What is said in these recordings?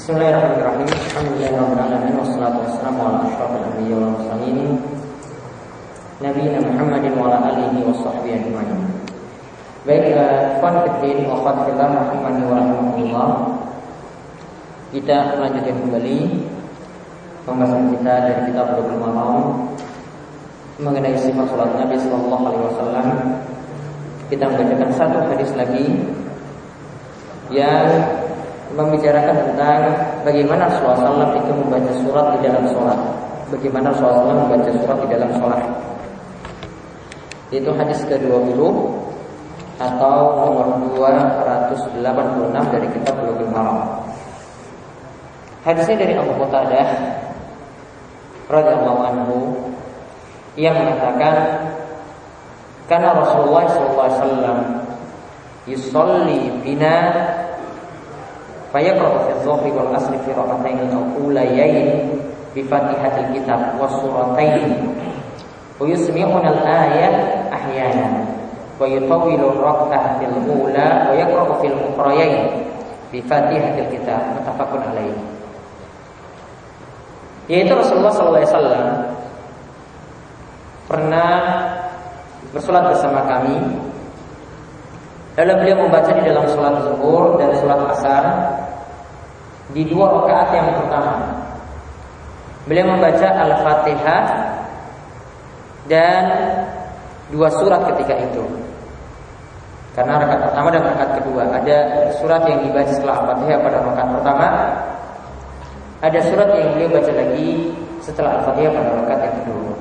Bismillahirrahmanirrahim. Alhamdulillahirabbil alamin wassalatu wassalamu ala asyrofil anbiya'i wal mursalin nabiyina Muhammadin wa ala alihi washabbihi ajmain. Baiklah, ikhwan fillah wa akhwat fillah rahimani wa rahimakumullah. Kita melanjutkan kembali pembahasan kita dari kitab Bulughul Maram mengenai sifat salat Nabi sallallahu alaihi wasallam. Kita membacakan satu hadis lagi yang membicarakan tentang bagaimana Rasulullah SAW itu membaca surat di dalam sholat. Bagaimana Rasulullah SAW membaca surat di dalam sholat. Itu hadis ke-20 atau nomor 286 dari kitab Bulughul Maram. Hadisnya dari Abu Qatadah radhiyallahu anhu yang mengatakan, karena Rasulullah SAW yusolli bina fayaqra'u fi adh-dhuhri wal 'asri fi rak'atayn al-ulayayn bi Fatihatil Kitab wa suratayn wa yusmi'una al-ayat ahyanan wa yutawwilu ar-rak'ah fil ula wa yaqra'u fil ukhrayayn bi Fatihatil Kitab. Muttafaqun alaih. Yaitu Rasulullah SAW pernah bersolat bersama kami. Lalu beliau membaca di dalam sholat zuhur dan sholat asar di 2 rakaat yang pertama. Beliau membaca Al-Fatihah dan 2 surat ketika itu. Karena rakaat pertama dan rakaat kedua ada surat yang dibaca setelah Al-Fatihah pada rakaat pertama, ada surat yang beliau baca lagi setelah Al-Fatihah pada rakaat yang kedua.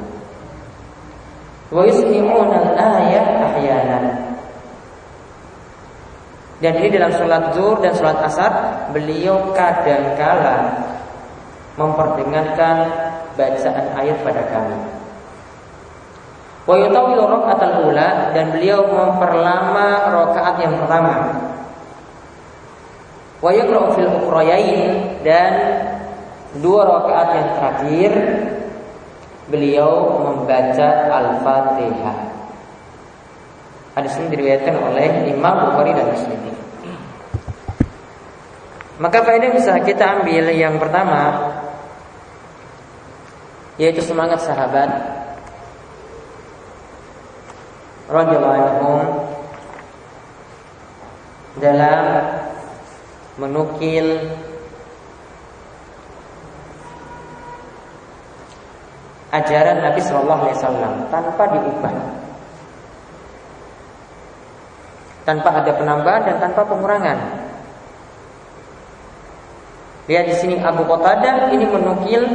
Wa yusmi'una al-ayat ahyanan. Dan ini dalam sholat zuhur dan sholat asar beliau kadangkala memperdengarkan bacaan ayat pada kami. Wa yutawwilu raka'atal ula, dan beliau memperlama rakaat yang pertama. Wa yaqra'u fil ukhrayayn, dan 2 rakaat yang terakhir beliau membaca Al-Fatihah. Hadis ini diriwayatkan oleh Imam Bukhari dan Muslim. Maka faedah yang bisa kita ambil yang pertama, yaitu semangat sahabat radhiyallahu anhum dalam menukil ajaran Nabi sallallahu alaihi wasallam tanpa diubah, tanpa ada penambahan dan tanpa pengurangan. Lihat di sini Abu Qatadah ini menukil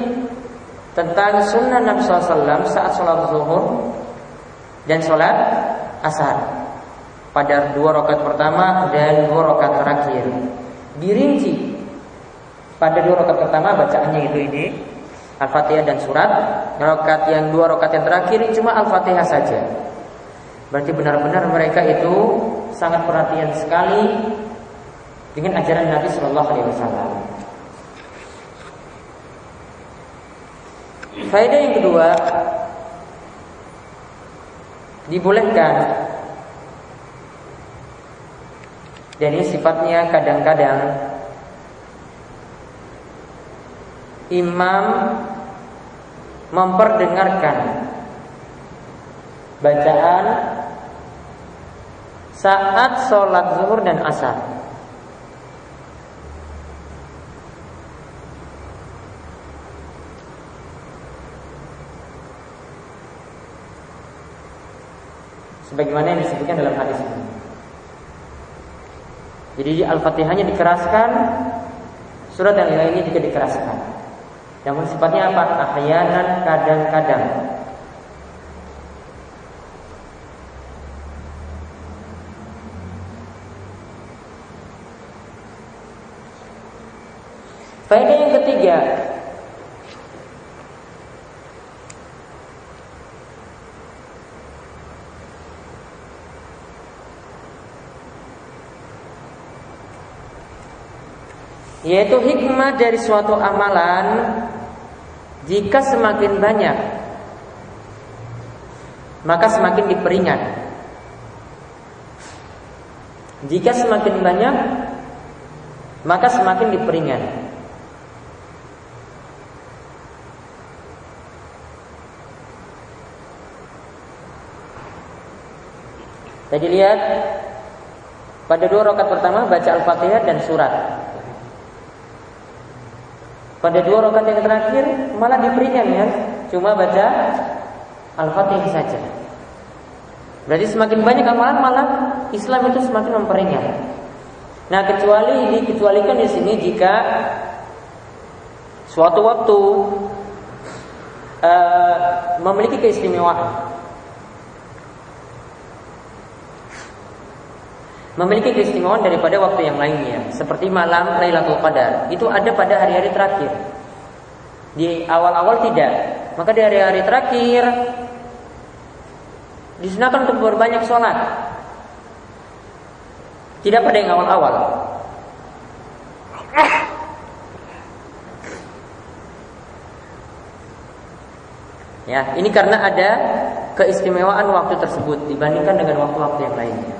tentang sunnah Nabi SAW saat sholat zuhur dan sholat asar pada 2 rakaat pertama dan 2 rakaat terakhir. Dirinci pada 2 rakaat pertama bacaannya ini Al-Fatihah dan surat. Rakaat yang 2 rakaat yang terakhir cuma Al-Fatihah saja. Berarti benar-benar mereka itu sangat perhatian sekali dengan ajaran Nabi Sallallahu Alaihi Wasallam. Faedah yang kedua, dibolehkan, dan ini sifatnya kadang-kadang imam memperdengarkan bacaan saat sholat zuhur dan asar. Sebagaimana yang disebutkan dalam hadis ini. Jadi Al-Fatihahnya dikeraskan, surat yang lainnya juga dikeraskan. Namun sifatnya apa? Ahyanan, kadang-kadang. Faedah yang ketiga, yaitu hikmah dari suatu amalan, jika semakin banyak maka semakin diperingat. Jika semakin banyak maka semakin diperingat. Tadi lihat pada 2 rakaat pertama baca Al-Fatihah dan surat. Pada 2 rakaat yang terakhir malah diperingan ya, cuma baca Al-Fatihah saja. Berarti semakin banyak amalan malah Islam itu semakin memperingan. Nah, kecuali dikecualikan di sini jika suatu waktu memiliki keistimewaan. Memiliki keistimewaan daripada waktu yang lainnya, seperti malam Lailatul Qadar. Itu ada pada hari-hari terakhir. Di awal-awal tidak. Maka di hari-hari terakhir disunahkan untuk berbanyak sholat. Tidak pada yang awal-awal. Ya, ini karena ada keistimewaan waktu tersebut dibandingkan dengan waktu-waktu yang lainnya.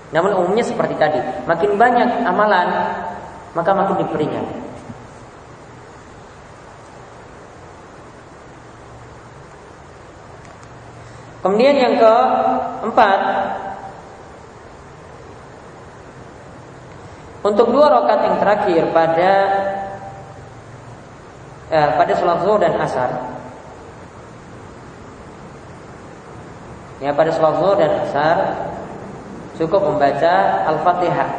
Namun umumnya seperti tadi, makin banyak amalan maka makin diperingan. Kemudian yang keempat, untuk 2 rakaat yang terakhir pada sholat zuhur dan asar, ya pada sholat zuhur dan asar cukup membaca Al-Fatihah.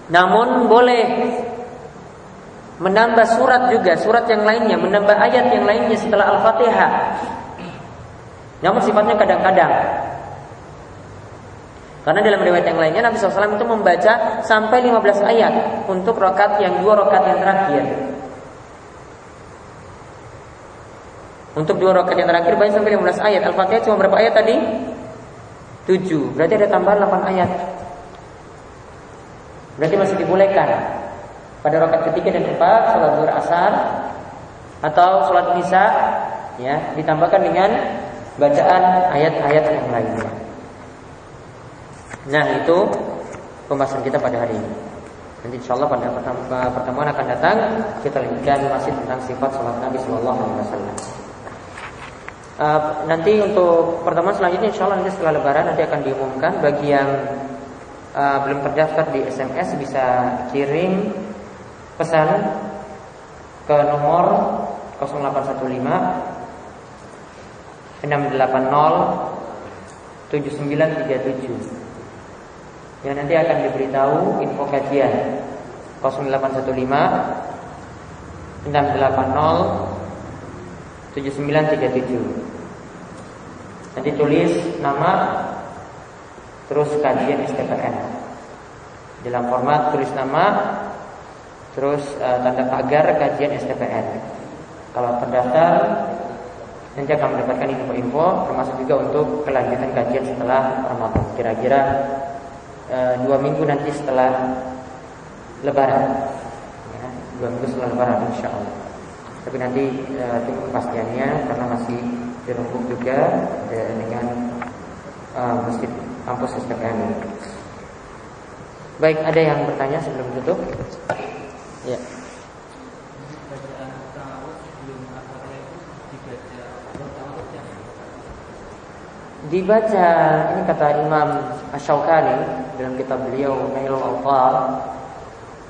Namun boleh menambah surat juga, surat yang lainnya, menambah ayat yang lainnya setelah Al-Fatihah. Namun sifatnya kadang-kadang. Karena dalam riwayat yang lainnya Nabi SAW itu membaca sampai 15 ayat untuk rakaat yang 2 rakaat yang terakhir. Untuk 2 rakaat yang terakhir baca sampai 15 ayat. Al-Fatihah cuma berapa ayat tadi? 7. Berarti ada tambahan 8 ayat. Berarti masih dibolehkan pada rakaat ketiga dan keempat salat zuhur asar atau salat isya, ya, ditambahkan dengan bacaan ayat-ayat yang lainnya. Nah, itu pembahasan kita pada hari ini. Nanti insyaallah pada pertemuan akan datang kita lanjutkan masih tentang sifat salat Nabi sallallahu alaihi wasallam. Nanti untuk pertemuan selanjutnya insyaallah nanti setelah lebaran nanti akan diumumkan. Bagi yang belum terdaftar di SMS bisa kirim pesan ke nomor 0815 680 7937. yang nanti akan diberitahu info kajian 0815 680 7937. Nanti tulis nama terus kajian STPN. Dalam format tulis nama terus tanda pagar kajian STPN. Kalau terdaftar nanti akan mendapatkan info-info termasuk juga untuk kelanjutan kajian setelah Ramadan. Kira-kira 2 minggu nanti setelah Lebaran, ya, 2 minggu setelah Lebaran insyaallah. Tapi nanti tunggu kepastiannya karena masih dirembuk juga dengan masjid kampus STPN. Baik, ada yang bertanya sebelum tutup? Ya. Dibaca, ini kata Imam Asy-Syaukani dalam kitab beliau Nailul Awtar.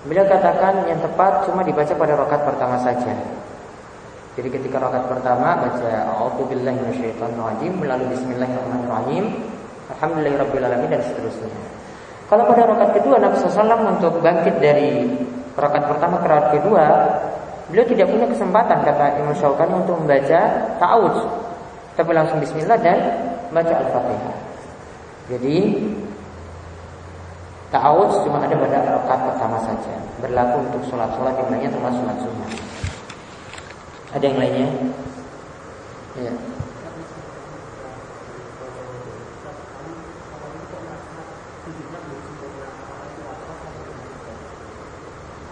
Beliau katakan yang tepat cuma dibaca pada rakaat pertama saja. Jadi ketika rakaat pertama baca a'udzubillahi minasyaitonir rajim, lalu bismillahirrahmanirrahim, alhamdulillahirabbil alamin dan seterusnya. Kalau pada rakaat kedua Nabi SAW untuk bangkit dari rakaat pertama ke rakaat kedua, beliau tidak punya kesempatan kata Imam Syaukani untuk membaca ta'awudz, tapi langsung bismillah dan baca Al-Fatihah. Jadi ta'awudz cuma ada pada rakaat pertama saja. Berlaku untuk sholat-sholat yang lainnya termasuk sholat sunnah. Ada yang lainnya? Ya.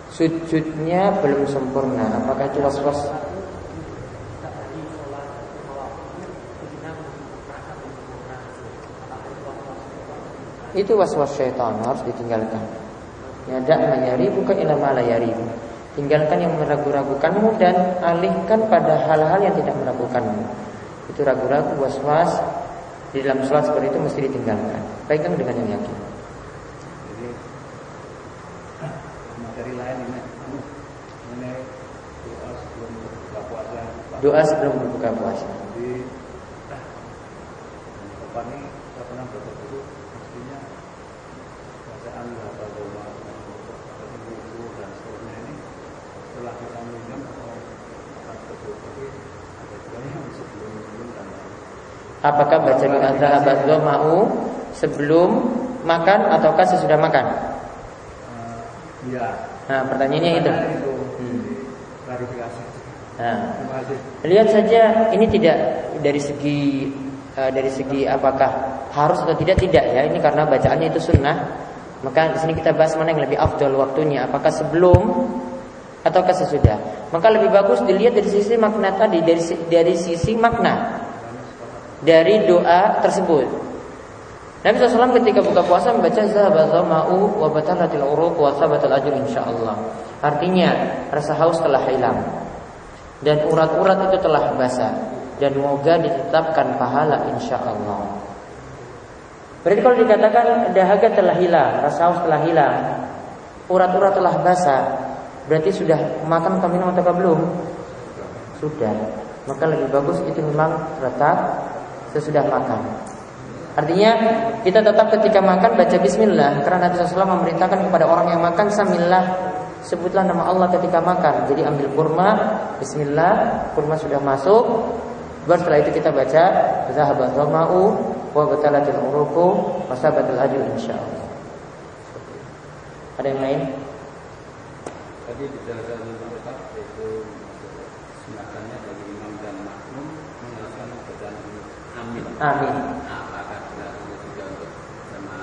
Sujudnya belum sempurna. Apakah itu was-was? Itu was-was syaitan, harus ditinggalkan. Ya dak mayari bukan ila ma la yari. Tinggalkan yang meragu-ragukanmu dan alihkan pada hal-hal yang tidak meragukanmu. Itu ragu-ragu, was-was di dalam sholat seperti itu mesti ditinggalkan. Pegang dengan yang yakin. Jadi materi lain ini doa sebelum berbuka puasa. Doa sebelum berbuka puasa. Jadi apa nih? Saya pernah baca dulu mestinya bacaan hafadzoma buku dan seterusnya ini setelah kita minum atau tapi ada juga yang sebelum dan Apakah baca doa hafadzoma sebelum makan ataukah sesudah makan? Iya. Nah, pertanyaannya itu. Klarifikasi. Nah, lihat saja ini tidak dari segi apakah harus atau tidak ya. Ini karena bacaannya itu sunnah. Maka di sini kita bahas mana yang lebih afdal waktunya, apakah sebelum ataukah sesudah. Maka lebih bagus dilihat dari sisi makna tadi, dari sisi makna dari doa tersebut. Nabi SAW ketika buka puasa membaca zahabatul ma'u wa batalatil uruq wa sabatal ajr insyaallah. Artinya rasa haus telah hilang dan urat-urat itu telah basah dan moga ditetapkan pahala insyaallah. Berarti kalau dikatakan dahaga telah hilang, rasa haus telah hilang, urat-urat telah basah, berarti sudah makan atau minum atau belum? Sudah. Maka lebih bagus itu memang terletak sesudah makan. Artinya kita tetap ketika makan baca bismillah, karena Nabi SAW memerintahkan kepada orang yang makan samillah, sebutlah nama Allah ketika makan. Jadi ambil kurma, bismillah, kurma sudah masuk, baru setelah itu kita baca zahabatul ma'u wa batalatil uruqu wa sabatul ajr insyaallah. Ada yang lain? Tadi dijelaskan Ustaz yaitu sunahnya dari imam dan makmum mengucapkan bacaan amin. Amin. Apakah dilakukan juga untuk sama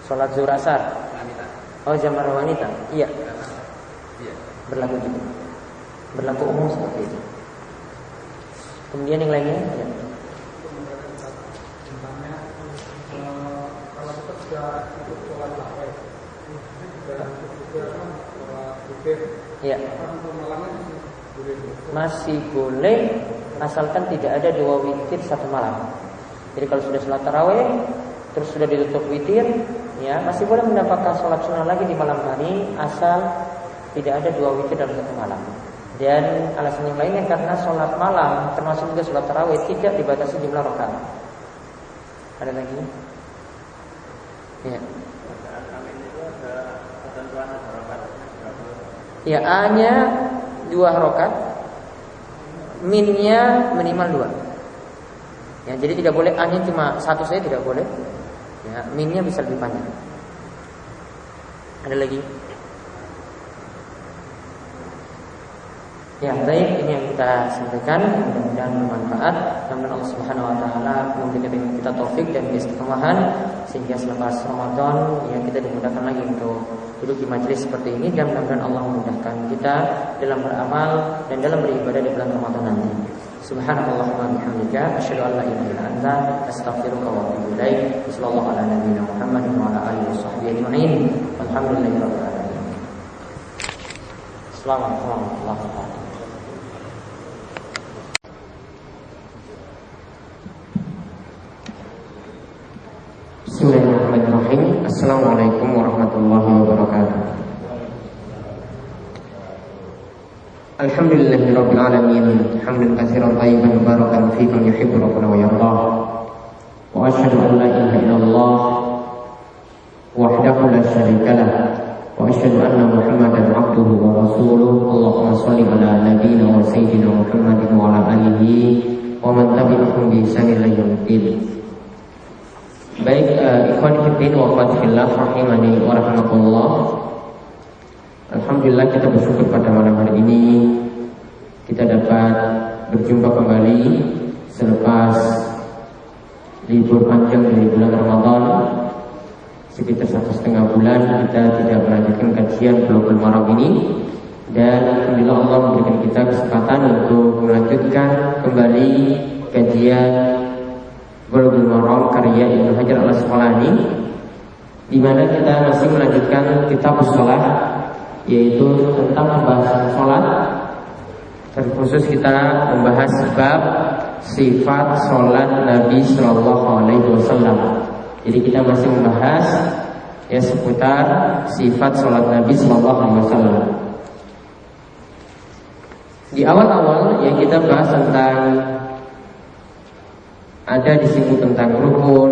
Salat zuhur asar? wanita? Oh, jamaah wanita. Iya. Iya. Berlaku juga. Berlaku umum seperti itu. Kemudian yang lainnya? Ya. Kalau kita sudah ikut sholat tarawih, dan juga sholat witir, Ya. untuk malamnya boleh. Masih boleh asalkan tidak ada dua witir satu malam. Jadi kalau sudah sholat tarawih terus sudah ditutup witir, ya masih boleh mendapatkan sholat sunnah lagi di malam hari asal tidak ada dua witir dalam satu malam. Dan alasan yang lainnya karena sholat malam termasuk juga sholat tarawih tidak dibatasi jumlah rakaat. Ada lagi? Ya. Ya, A-nya 2 rakaat, min-nya minimal 2. Ya, jadi tidak boleh A-nya cuma 1 saja, tidak boleh. Ya, min-nya bisa lebih panjang. Ada lagi? Ya, baik, ini yang kita sampaikan, mudah-mudahan bermanfaat. Mudah-mudahan Allah Subhanahu wa taala memberikan kita taufik dan istiqomahan sehingga selepas Ramadan ya kita dimudahkan lagi untuk duduk di majelis seperti ini, dan mudah-mudahan Allah memudahkan kita dalam beramal dan dalam beribadah di bulan Ramadan nanti. Subhanallahumma wa bihamdika asyhadu an la ilaha illa anta astaghfiruka wa atubu ilaik. Wassallallahu ala nabiyyina Muhammadin wa ala alihi washabbihi ajma'in. Walhamdulillahirabbil alamin. Assalamualaikum warahmatullahi wabarakatuh. Bismillahirrahmanirrahim. Assalamualaikum warahmatullahi wabarakatuh. Alhamdulillahirabbil alamin. Hamdan katsiran thayyiban mubarakan fihi kama yuhibbu rabbuna wa yardah. Wa asyhadu an la ilaha illallah wahdahu la syarika lah wa asyhadu anna Muhammadan abduhu wa rasuluh. Allahumma shalli ala nabiyyina wa sayyidina Muhammadin wa ala alihi wa man tabi'ahum bi ihsan ila yaumil. Baik, ikhwan fillah wa akhwat fillah rahimani wa rahimakumullah. Alhamdulillah kita bersyukur pada malam hari ini kita dapat berjumpa kembali selepas libur panjang dari bulan Ramadan sekitar 1,5 bulan kita tidak melanjutkan kajian Bulughul Maram ini, dan alhamdulillah Allah memberikan kita kesempatan untuk melanjutkan kembali kajian Bulughul Maram karya Ibnu Hajar Al-Asqalani, di mana kita masih melanjutkan kitab shalah yaitu tentang pembahasan sholat. Terkhusus kita membahas bab sifat sholat Nabi Shallallahu Alaihi Wasallam. Jadi kita masih membahas ya seputar sifat sholat Nabi Shallallahu Alaihi Wasallam. Di awal-awal yang kita bahas tentang ada disinggung tentang rukun,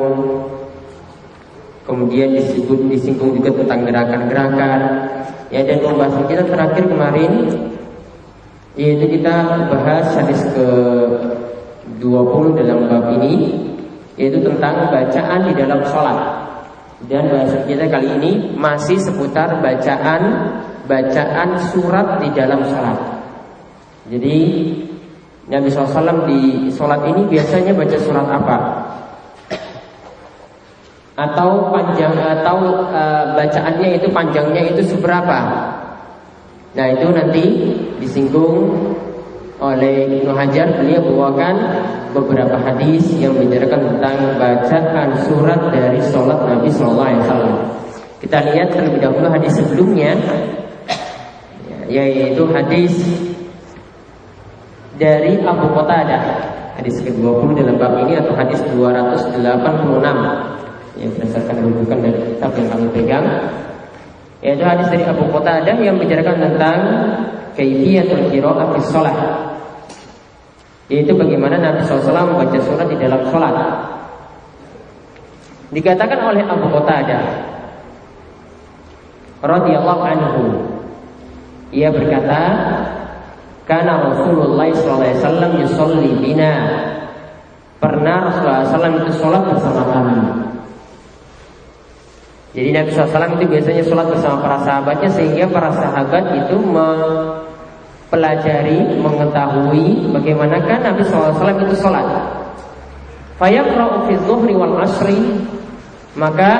kemudian disinggung juga tentang gerakan-gerakan. Ya, dan pembahasan kita terakhir kemarin yaitu kita bahas hadis ke-20 dalam bab ini, yaitu tentang bacaan di dalam sholat. Dan bahasan kita kali ini masih seputar bacaan surat di dalam sholat. Jadi Nabi SAW di sholat ini biasanya baca surat apa? Atau bacaannya itu panjangnya itu seberapa? Nah, itu nanti disinggung oleh Ibnu Hajar. Beliau bawakan beberapa hadis yang menjelaskan tentang bacaan surat dari sholat Nabi SAW. Kita lihat terlebih dahulu hadis sebelumnya, yaitu hadis dari Abu Qatadah, hadis ke-20 dalam bab ini, atau hadis 286 yang berdasarkan rujukan dari kitab yang kami pegang, yaitu hadis dari Abu Qatadah yang menjelaskan tentang kaifiyatul qiraah fi shalah, yaitu bagaimana Nabi SAW membaca surat di dalam sholat. Dikatakan oleh Abu Qatadah radhiyallahu anhu, ia berkata, kana Rasulullah SAW yusolli bina, pernah Rasulullah SAW itu sholat bersama kami. Jadi Nabi SAW itu biasanya sholat bersama para sahabatnya, sehingga para sahabat itu mempelajari, mengetahui bagaimanakah Nabi SAW itu sholat. Fayaqra'u fi dhuhri wal asri, maka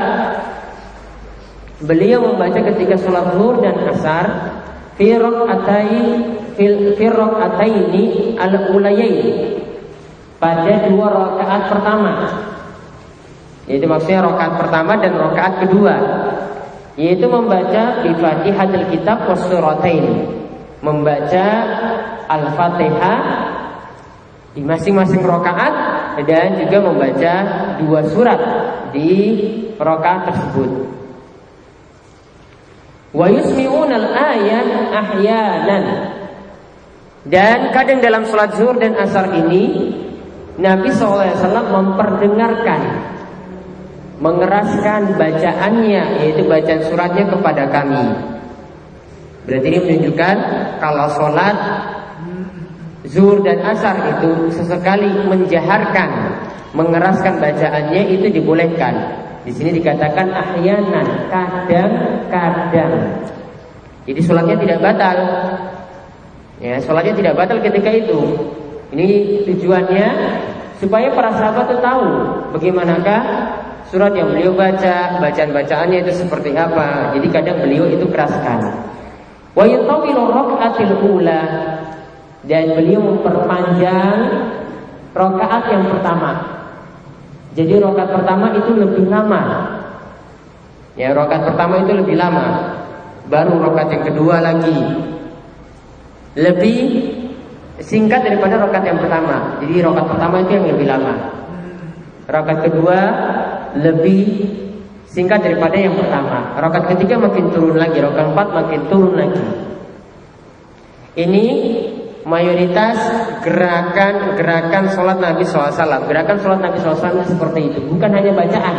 beliau membaca ketika sholat zuhur dan asar fi rak'ataini al-ulayaini, pada 2 rakaat pertama. Yaitu maksudnya rakaat pertama dan rakaat kedua, yaitu membaca bi Fatihatul Kitab was suratain, membaca Al-Fatihah di masing-masing rakaat dan juga membaca 2 surat di rakaat tersebut. Wa yusmi'unal ayat ahyanan, dan kadang dalam sholat zuhur dan asar ini Nabi SAW memperdengarkan, mengeraskan bacaannya, yaitu bacaan suratnya kepada kami. Berarti ini menunjukkan kalau sholat zuhur dan asar itu sesekali menjaharkan, mengeraskan bacaannya, itu dibolehkan. Di sini dikatakan ahyanan, kadang-kadang. Jadi sholatnya tidak batal. Ya, sholatnya tidak batal ketika itu. Ini tujuannya supaya para sahabat itu tahu bagaimanakah surat yang beliau baca, bacaan-bacaannya itu seperti apa. Jadi kadang beliau itu keraskan. Wa yutawilu raka'atil ula, dan beliau memperpanjang rakaat yang pertama. Jadi rakaat pertama itu lebih lama. Ya, rakaat pertama itu lebih lama. Baru rakaat yang kedua lagi lebih singkat daripada rakaat yang pertama. Jadi rakaat pertama itu yang lebih lama. Rakaat kedua lebih singkat daripada yang pertama. Rakaat ketiga makin turun lagi, rakaat 4 makin turun lagi. Ini mayoritas gerakan sholat Nabi SAW. Gerakan sholat Nabi SAW seperti itu, bukan hanya bacaan,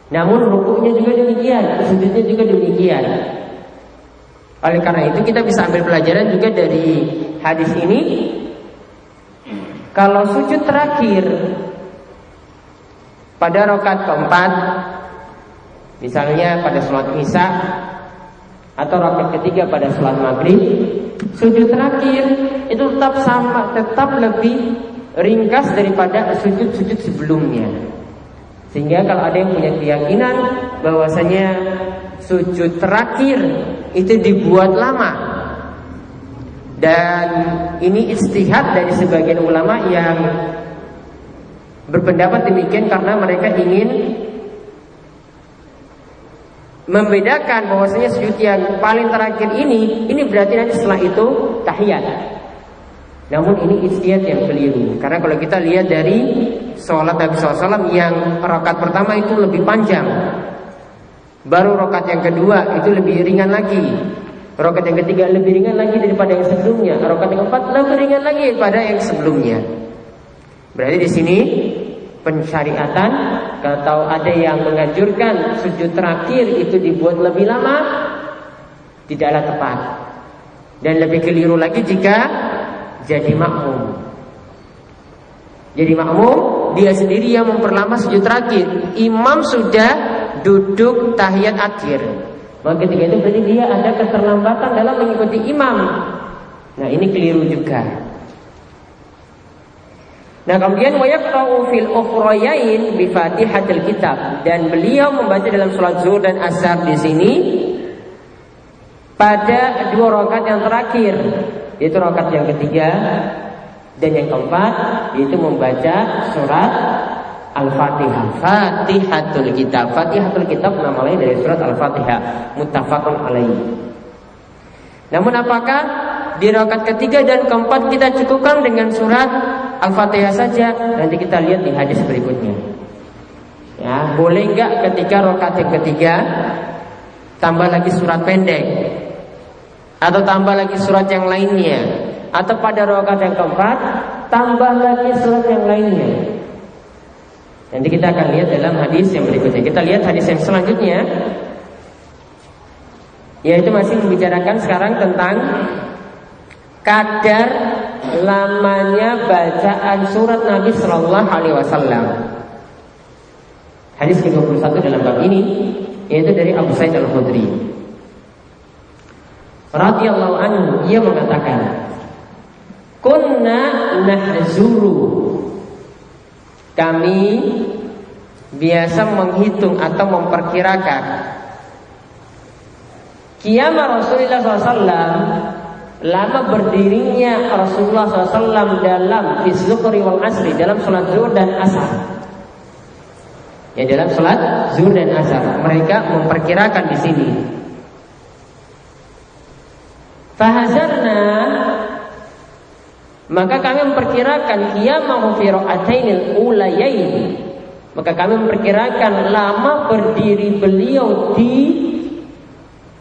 namun rukuknya juga demikian, sujudnya juga demikian. Oleh karena itu kita bisa ambil pelajaran juga dari hadis ini. Kalau sujud terakhir pada rakaat keempat, misalnya pada sholat isya, atau rakaat ketiga pada sholat maghrib, sujud terakhir itu tetap lebih ringkas daripada sujud-sujud sebelumnya. Sehingga kalau ada yang punya keyakinan bahwasanya sujud terakhir itu dibuat lama, dan ini ijtihad dari sebagian ulama yang berpendapat demikian karena mereka ingin membedakan bahwasanya sujud yang paling terakhir ini berarti nanti setelah itu tahiyat. Namun ini ijtihad yang keliru. Karena kalau kita lihat dari sholat Nabi SAW yang rakaat pertama itu lebih panjang, baru rakaat yang kedua itu lebih ringan lagi, rakaat yang ketiga lebih ringan lagi daripada yang sebelumnya, rakaat yang keempat lebih ringan lagi daripada yang sebelumnya. Berarti di sini pensyariatan, kalau ada yang menganjurkan sujud terakhir itu dibuat lebih lama, tidaklah tepat. Dan lebih keliru lagi jika jadi makmum. Jadi makmum dia sendiri yang memperlama sujud terakhir. Imam sudah duduk tahiyat akhir. Maka ketika itu berarti dia ada keterlambatan dalam mengikuti imam. Nah ini keliru juga. Nah kemudian wa yaqra'u fil ukhrayain bi Fatihatil Kitab, dan beliau membaca dalam salat zuhur dan asar di sini pada 2 rakaat yang terakhir, yaitu rakaat yang ketiga dan yang keempat, yaitu membaca surat Al-Fatihah, Fatihatul Kitab. Fatihatul Kitab nama lain dari surat Al-Fatihah, muttafaqun alaihi. Namun apakah di rakaat ketiga dan keempat kita cukupkan dengan surat Al-Fatihah saja? Nanti kita lihat di hadis berikutnya. Ya, boleh enggak ketika rakaat yang ketiga tambah lagi surat pendek, atau tambah lagi surat yang lainnya, atau pada rakaat yang keempat tambah lagi surat yang lainnya? Nanti kita akan lihat dalam hadis yang berikutnya. Kita lihat hadis yang selanjutnya, yaitu masih membicarakan sekarang tentang kadar lamanya bacaan surat Nabi Sallallahu Alaihi Wasallam. Hadis ke-21 dalam bab ini, yaitu dari Abu Sa'id Al-Khudri radhiyallahu anhu, ia mengatakan, kunna nahzuru, kami biasa menghitung atau memperkirakan qiyam Rasulullah SAW, lama berdirinya Rasulullah SAW dalam Zuhri wal Asri, dalam salat zuhur dan asar. Ya, dalam salat zuhur dan asar mereka memperkirakan di sini. Fahazarna, maka kami memperkirakan qiyamahu fi ra'atainil ulayain, maka kami memperkirakan lama berdiri beliau di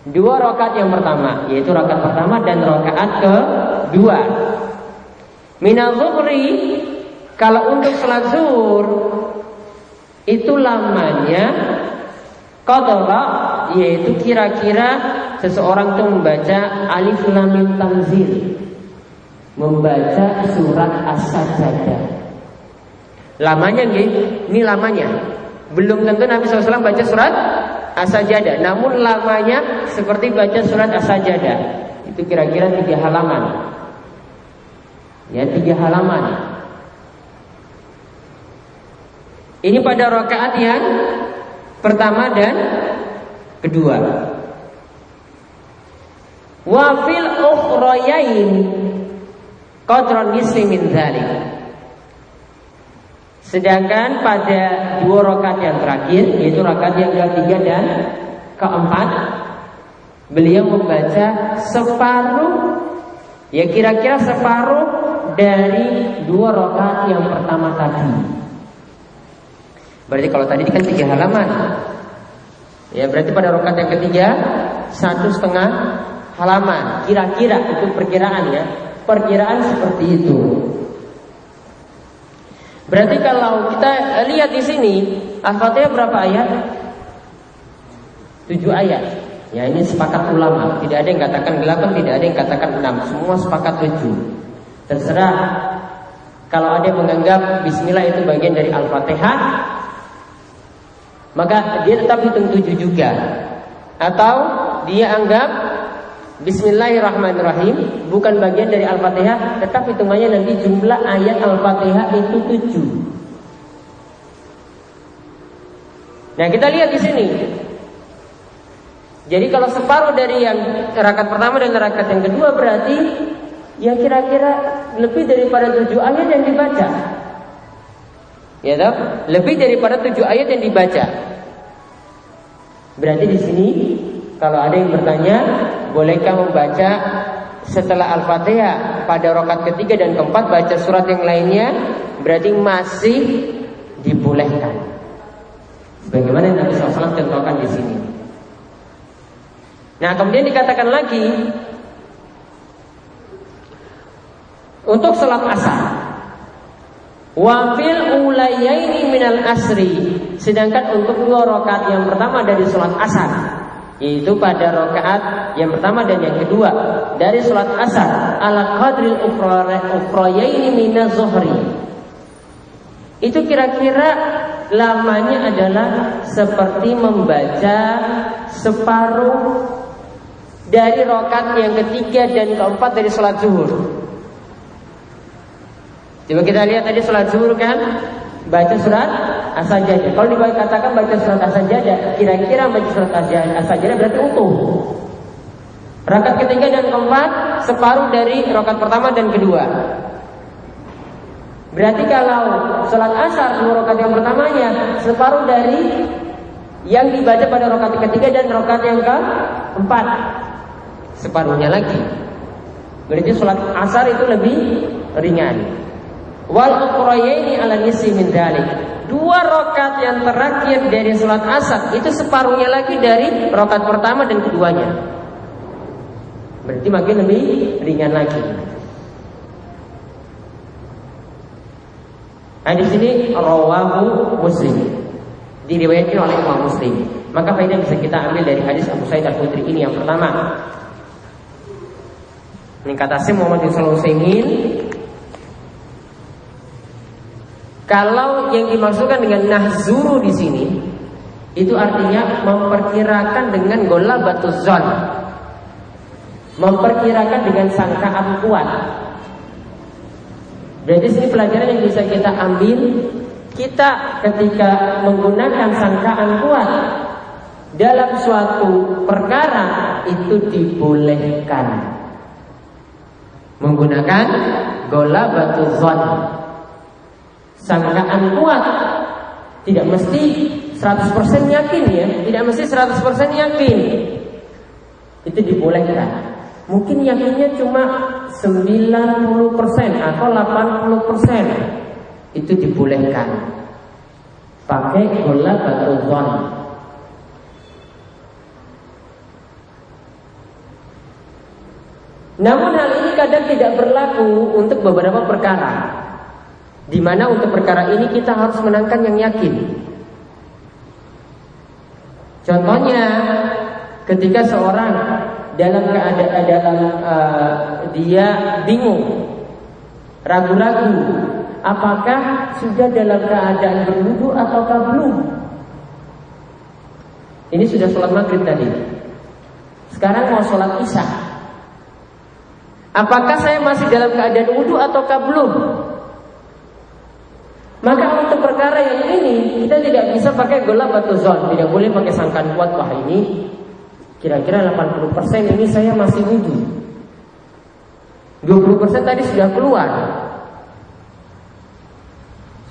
2 rakaat yang pertama, yaitu rakaat pertama dan rakaat kedua. Minal zuhri, kalau untuk salat zuhur itu lamanya qadra, yaitu kira-kira seseorang itu membaca alif lam mim tanzil, membaca surat As-Sajdah. Lamanya ini lamanya. Belum tentu Nabi SAW baca surat As-Sajdah, namun lamanya seperti baca surat As-Sajdah. Itu kira-kira 3 halaman. Ya, 3 halaman. Ini pada rakaat yang pertama dan kedua. Wa fil ukhrayain qadran nisfi min dzalik. Sedangkan pada 2 rakaat yang terakhir, yaitu rakaat yang ketiga dan keempat, beliau membaca separuh, ya kira-kira separuh dari 2 rakaat yang pertama tadi. Berarti kalau tadi kan 3 halaman, ya berarti pada rakaat yang ketiga 1,5 halaman, kira-kira itu perkiraan, ya, perkiraan seperti itu. Berarti kalau kita lihat di sini, Al-Fatihah berapa ayat? 7 ayat. Ya, ini sepakat ulama. Tidak ada yang katakan 8, tidak ada yang katakan 6. Semua sepakat 7. Terserah. Kalau ada yang menganggap Bismillah itu bagian dari Al-Fatihah, maka dia tetap hitung 7 juga. Atau dia anggap Bismillahirrahmanirrahim bukan bagian dari Al-Fatihah, tetap hitungannya nanti jumlah ayat Al-Fatihah itu 7. Nah, kita lihat di sini. Jadi kalau separuh dari yang rakaat pertama dan rakaat yang kedua, berarti ya kira-kira lebih daripada 7 ayat yang dibaca. Ya toh? Lebih daripada 7 ayat yang dibaca. Berarti di sini kalau ada yang bertanya, bolehkah membaca setelah Al-Fatihah pada rakaat ketiga dan keempat baca surat yang lainnya? Berarti masih dibolehkan. Sebagaimana yang Nabi SAW contohkan di sini. Nah, kemudian dikatakan lagi untuk salat asar, wa fil ulayaini minal asri, sedangkan untuk 2 rakaat yang pertama dari salat asar, yaitu pada rakaat yang pertama dan yang kedua dari salat asar, ala qadril ukhrayaini minaz zuhri, itu kira-kira lamanya adalah seperti membaca separuh dari rakaat yang ketiga dan keempat dari salat zuhur. Coba kita lihat tadi salat zuhur kan baca surat As-Sajdah. Kalau dikatakan baca surat As-Sajdah, kira-kira baca surat As-Sajdah berarti utuh. Rakaat ketiga dan keempat separuh dari rakaat pertama dan kedua. Berarti kalau salat asar 2 rakaat yang pertamanya separuh dari yang dibaca pada rakaat ketiga dan rakaat yang keempat, separuhnya lagi. Berarti salat asar itu lebih ringan. Wal ukhrayaini ala nisfi min dzalik. 2 rakaat yang terakhir dari salat asar itu separuhnya lagi dari rakaat pertama dan keduanya. Berarti makin lebih ringan lagi. Nah, di sini rawahu Muslim, diriwayatkan oleh Imam Muslim. Maka faedah bisa kita ambil dari hadis Abu Sa'id Al-Khudri ini yang pertama. Ini kata Syekh Muhammad bin Shalih Al-Utsaimin, kalau yang dimaksudkan dengan nahzuru di sini itu artinya memperkirakan dengan ghalabatuz dzan, memperkirakan dengan sangkaan kuat. Berarti sini pelajaran yang bisa kita ambil, kita ketika menggunakan sangkaan kuat dalam suatu perkara itu dibolehkan. Menggunakan ghalabatuz dzan, sangkaan kuat, tidak mesti 100% yakin ya, tidak mesti 100% yakin. Itu dibolehkan. Mungkin yakinnya cuma 90% atau 80%. Itu dibolehkan. Pakai ghalabatuz dzan. Namun hal ini kadang tidak berlaku untuk beberapa perkara, di mana untuk perkara ini kita harus menangkan yang yakin. Contohnya, ketika seorang dalam keadaan dia bingung, ragu-ragu, apakah sudah dalam keadaan berwudu ataukah belum? Ini sudah sholat maghrib tadi, sekarang mau sholat isya. Apakah saya masih dalam keadaan wudu ataukah belum? Maka untuk perkara yang ini kita tidak bisa pakai ghalabatuz dzan, tidak boleh pakai sangkaan kuat. Wah, ini kira-kira 80% ini saya masih wudu, 20% tadi sudah keluar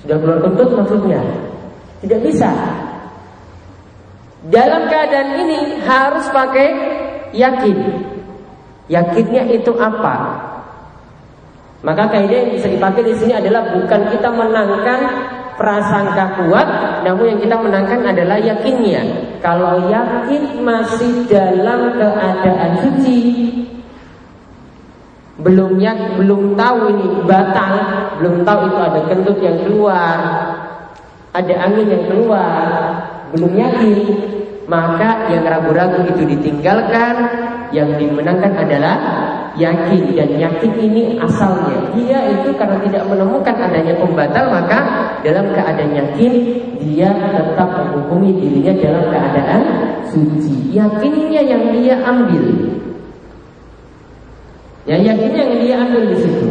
kentut maksudnya. Tidak bisa. Dalam keadaan ini harus pakai yakin. Yakinnya itu apa? Maka kaidah yang bisa dipakai di sini adalah bukan kita menangkan prasangka kuat, namun yang kita menangkan adalah yakinnya. Kalau yakin masih dalam keadaan suci, belum tahu ini batal, belum tahu itu ada kentut yang keluar, ada angin yang keluar, belum yakin, maka yang ragu-ragu itu ditinggalkan. Yang dimenangkan adalah yakin. Dan yakin ini asalnya dia itu karena tidak menemukan adanya pembatal, maka dalam keadaan yakin dia tetap menghukumi dirinya dalam keadaan suci. Yakinnya yang dia ambil, ya yakinnya yang dia ambil di situ.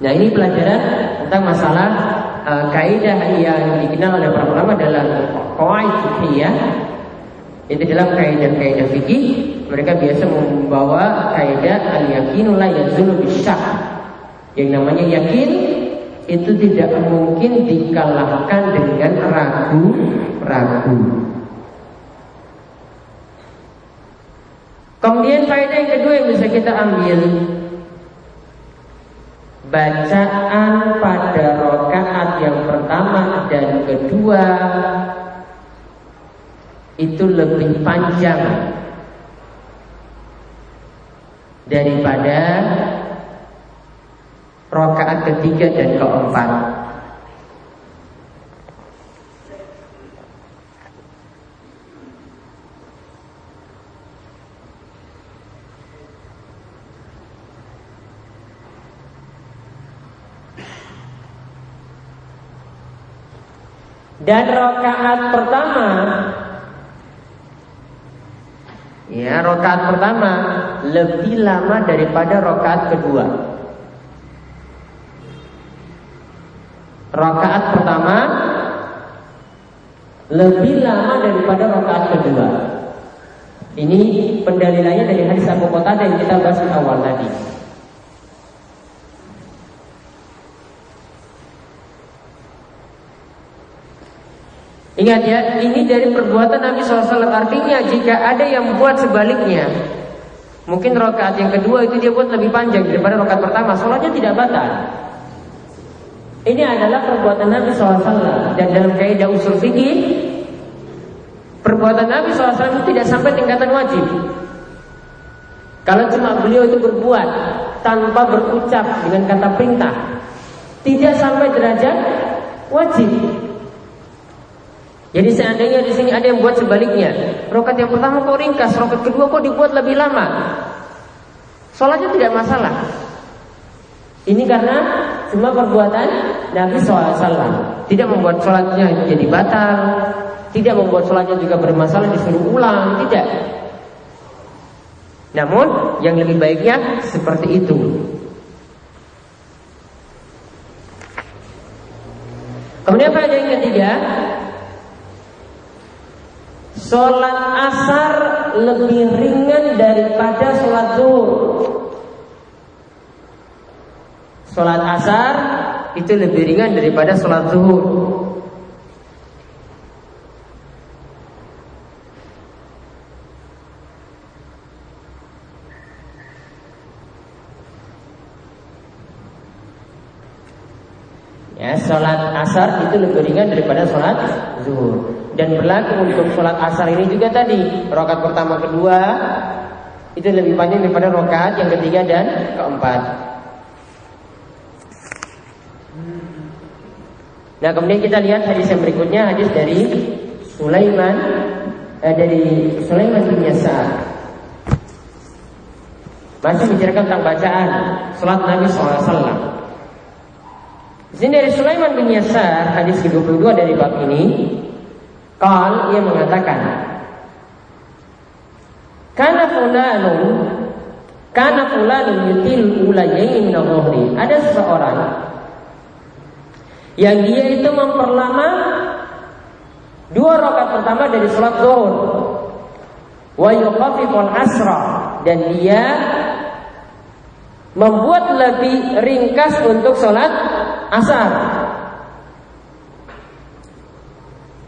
Nah, ini pelajaran tentang masalah kaidah yang dikenal oleh para ulama dalam qawaid fiqhiyah. Itu dalam kaidah-kaidah fikih mereka biasa membawa kaidah al-yaqinu la yazulu bisyak. Yang namanya yakin itu tidak mungkin dikalahkan dengan ragu ragu. Kemudian faedah yang kedua yang bisa kita ambil, bacaan pada rakaat yang pertama dan kedua itu lebih panjang daripada rakaat ketiga dan keempat. Dan rakaat pertama, ya, rakaat pertama lebih lama daripada rakaat kedua. Rakaat pertama lebih lama daripada rakaat kedua. Ini pendalilannya dari hadis Abu Qatadah yang kita bahas di awal tadi. Ingat ya, ini dari perbuatan Nabi SAW. Artinya jika ada yang buat sebaliknya, mungkin rakaat yang kedua itu dia buat lebih panjang daripada rakaat pertama, sholatnya tidak batal. Ini adalah perbuatan Nabi SAW. Dan dalam kaidah usul fikih, perbuatan Nabi SAW itu tidak sampai tingkatan wajib. Kalau cuma beliau itu berbuat tanpa berucap dengan kata perintah, tidak sampai derajat wajib. Jadi seandainya di sini ada yang buat sebaliknya, rakaat yang pertama kok ringkas, rakaat kedua kok dibuat lebih lama, sholatnya tidak masalah. Ini karena cuma perbuatan Nabi SAW, tidak membuat sholatnya jadi batal, tidak membuat sholatnya juga bermasalah disuruh ulang, tidak. Namun yang lebih baiknya seperti itu. Kemudian faedah yang ketiga, sholat asar lebih ringan daripada sholat zuhur. Sholat asar itu lebih ringan daripada sholat zuhur. Ya, sholat asar itu lebih ringan daripada sholat zuhur. Dan berlaku untuk sholat asar ini juga tadi, rakaat pertama kedua itu lebih panjang daripada rakaat yang ketiga dan keempat. Nah, kemudian kita lihat hadis yang berikutnya, hadis dari Sulaiman bin Yasar. Masih menceritakan tentang bacaan sholat Nabi SAW. Di sini dari Sulaiman bin Yasar, hadis ke-22 dari bab ini. Ia mengatakan, Kana fulanun yutil ulayaini min adh-dhuhri. Ada seseorang yang dia itu memperlama 2 rakaat pertama dari salat zuhur, wa yukhafiful asra, dan dia membuat lebih ringkas untuk salat asar.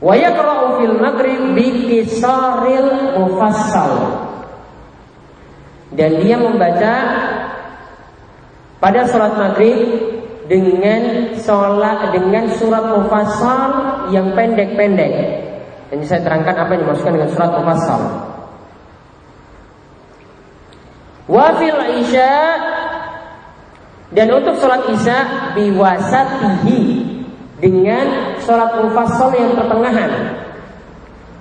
Wa yaqra'u fil maghrib bi qisaril mufassal, dan dia membaca pada salat maghrib dengan surat mufassal yang pendek-pendek. Ini saya terangkan apa yang dimaksudkan dengan surat mufassal. Wa fil isya, dan untuk salat isya biwasatihi, dengan sholat mufassal yang pertengahan.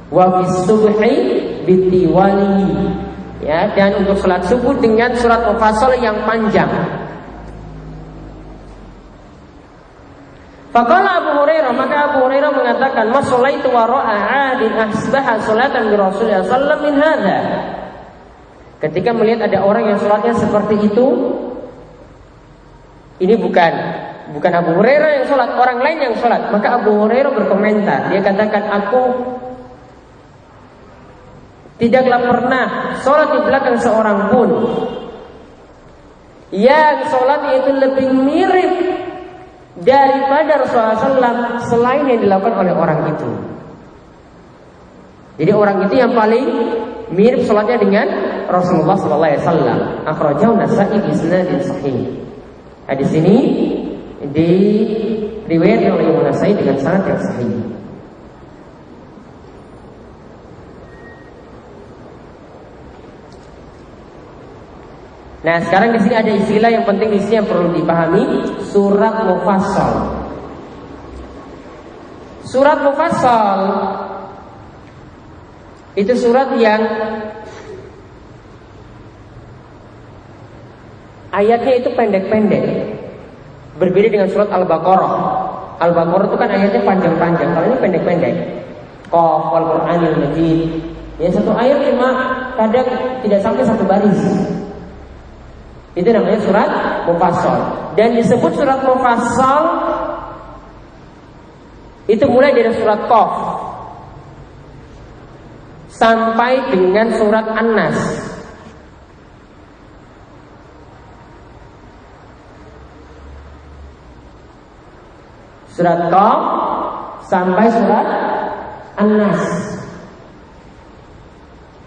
Wa bis subhi bitiwali, ya, dan untuk sholat subuh dengan surat mufassal yang panjang. Faqala Abu Hurairah, maka Abu Hurairah mengatakan, "Ma sholaitu wara'a 'adin asbaha sholatan bi Rasulillah sallallahu alaihi wasallam min hadza." Ketika melihat ada orang yang sholatnya seperti itu, ini bukan Abu Hurairah yang sholat, orang lain yang sholat. Maka Abu Hurairah berkomentar, dia katakan, aku tidaklah pernah sholat di belakang seorang pun yang sholatnya itu lebih mirip daripada Rasulullah SAW selain yang dilakukan oleh orang itu. Jadi orang itu yang paling mirip salatnya dengan Rasulullah sallallahu alaihi wasallam. Akhrajahu Nasa'i bi isnadin sahih. Hadis ini diriwayatkan oleh Imam Nasa'i dengan sanad yang sahih. Nah, sekarang di sini ada istilah yang penting di sini yang perlu dipahami, surat mufassal. Surat mufassal itu surat yang ayatnya itu pendek-pendek. Berbeda dengan surat Al-Baqarah. Al-Baqarah itu kan ayatnya panjang-panjang, kalau ini pendek-pendek. Qaf wal Qur'anil Majid. Ya, satu ayat cuma kadang tidak sampai satu baris. Itu namanya surat mufassal. Dan disebut surat mufassal itu mulai dari surat Qaf sampai dengan surat An-Nas. Surat Qaf sampai surat An-Nas.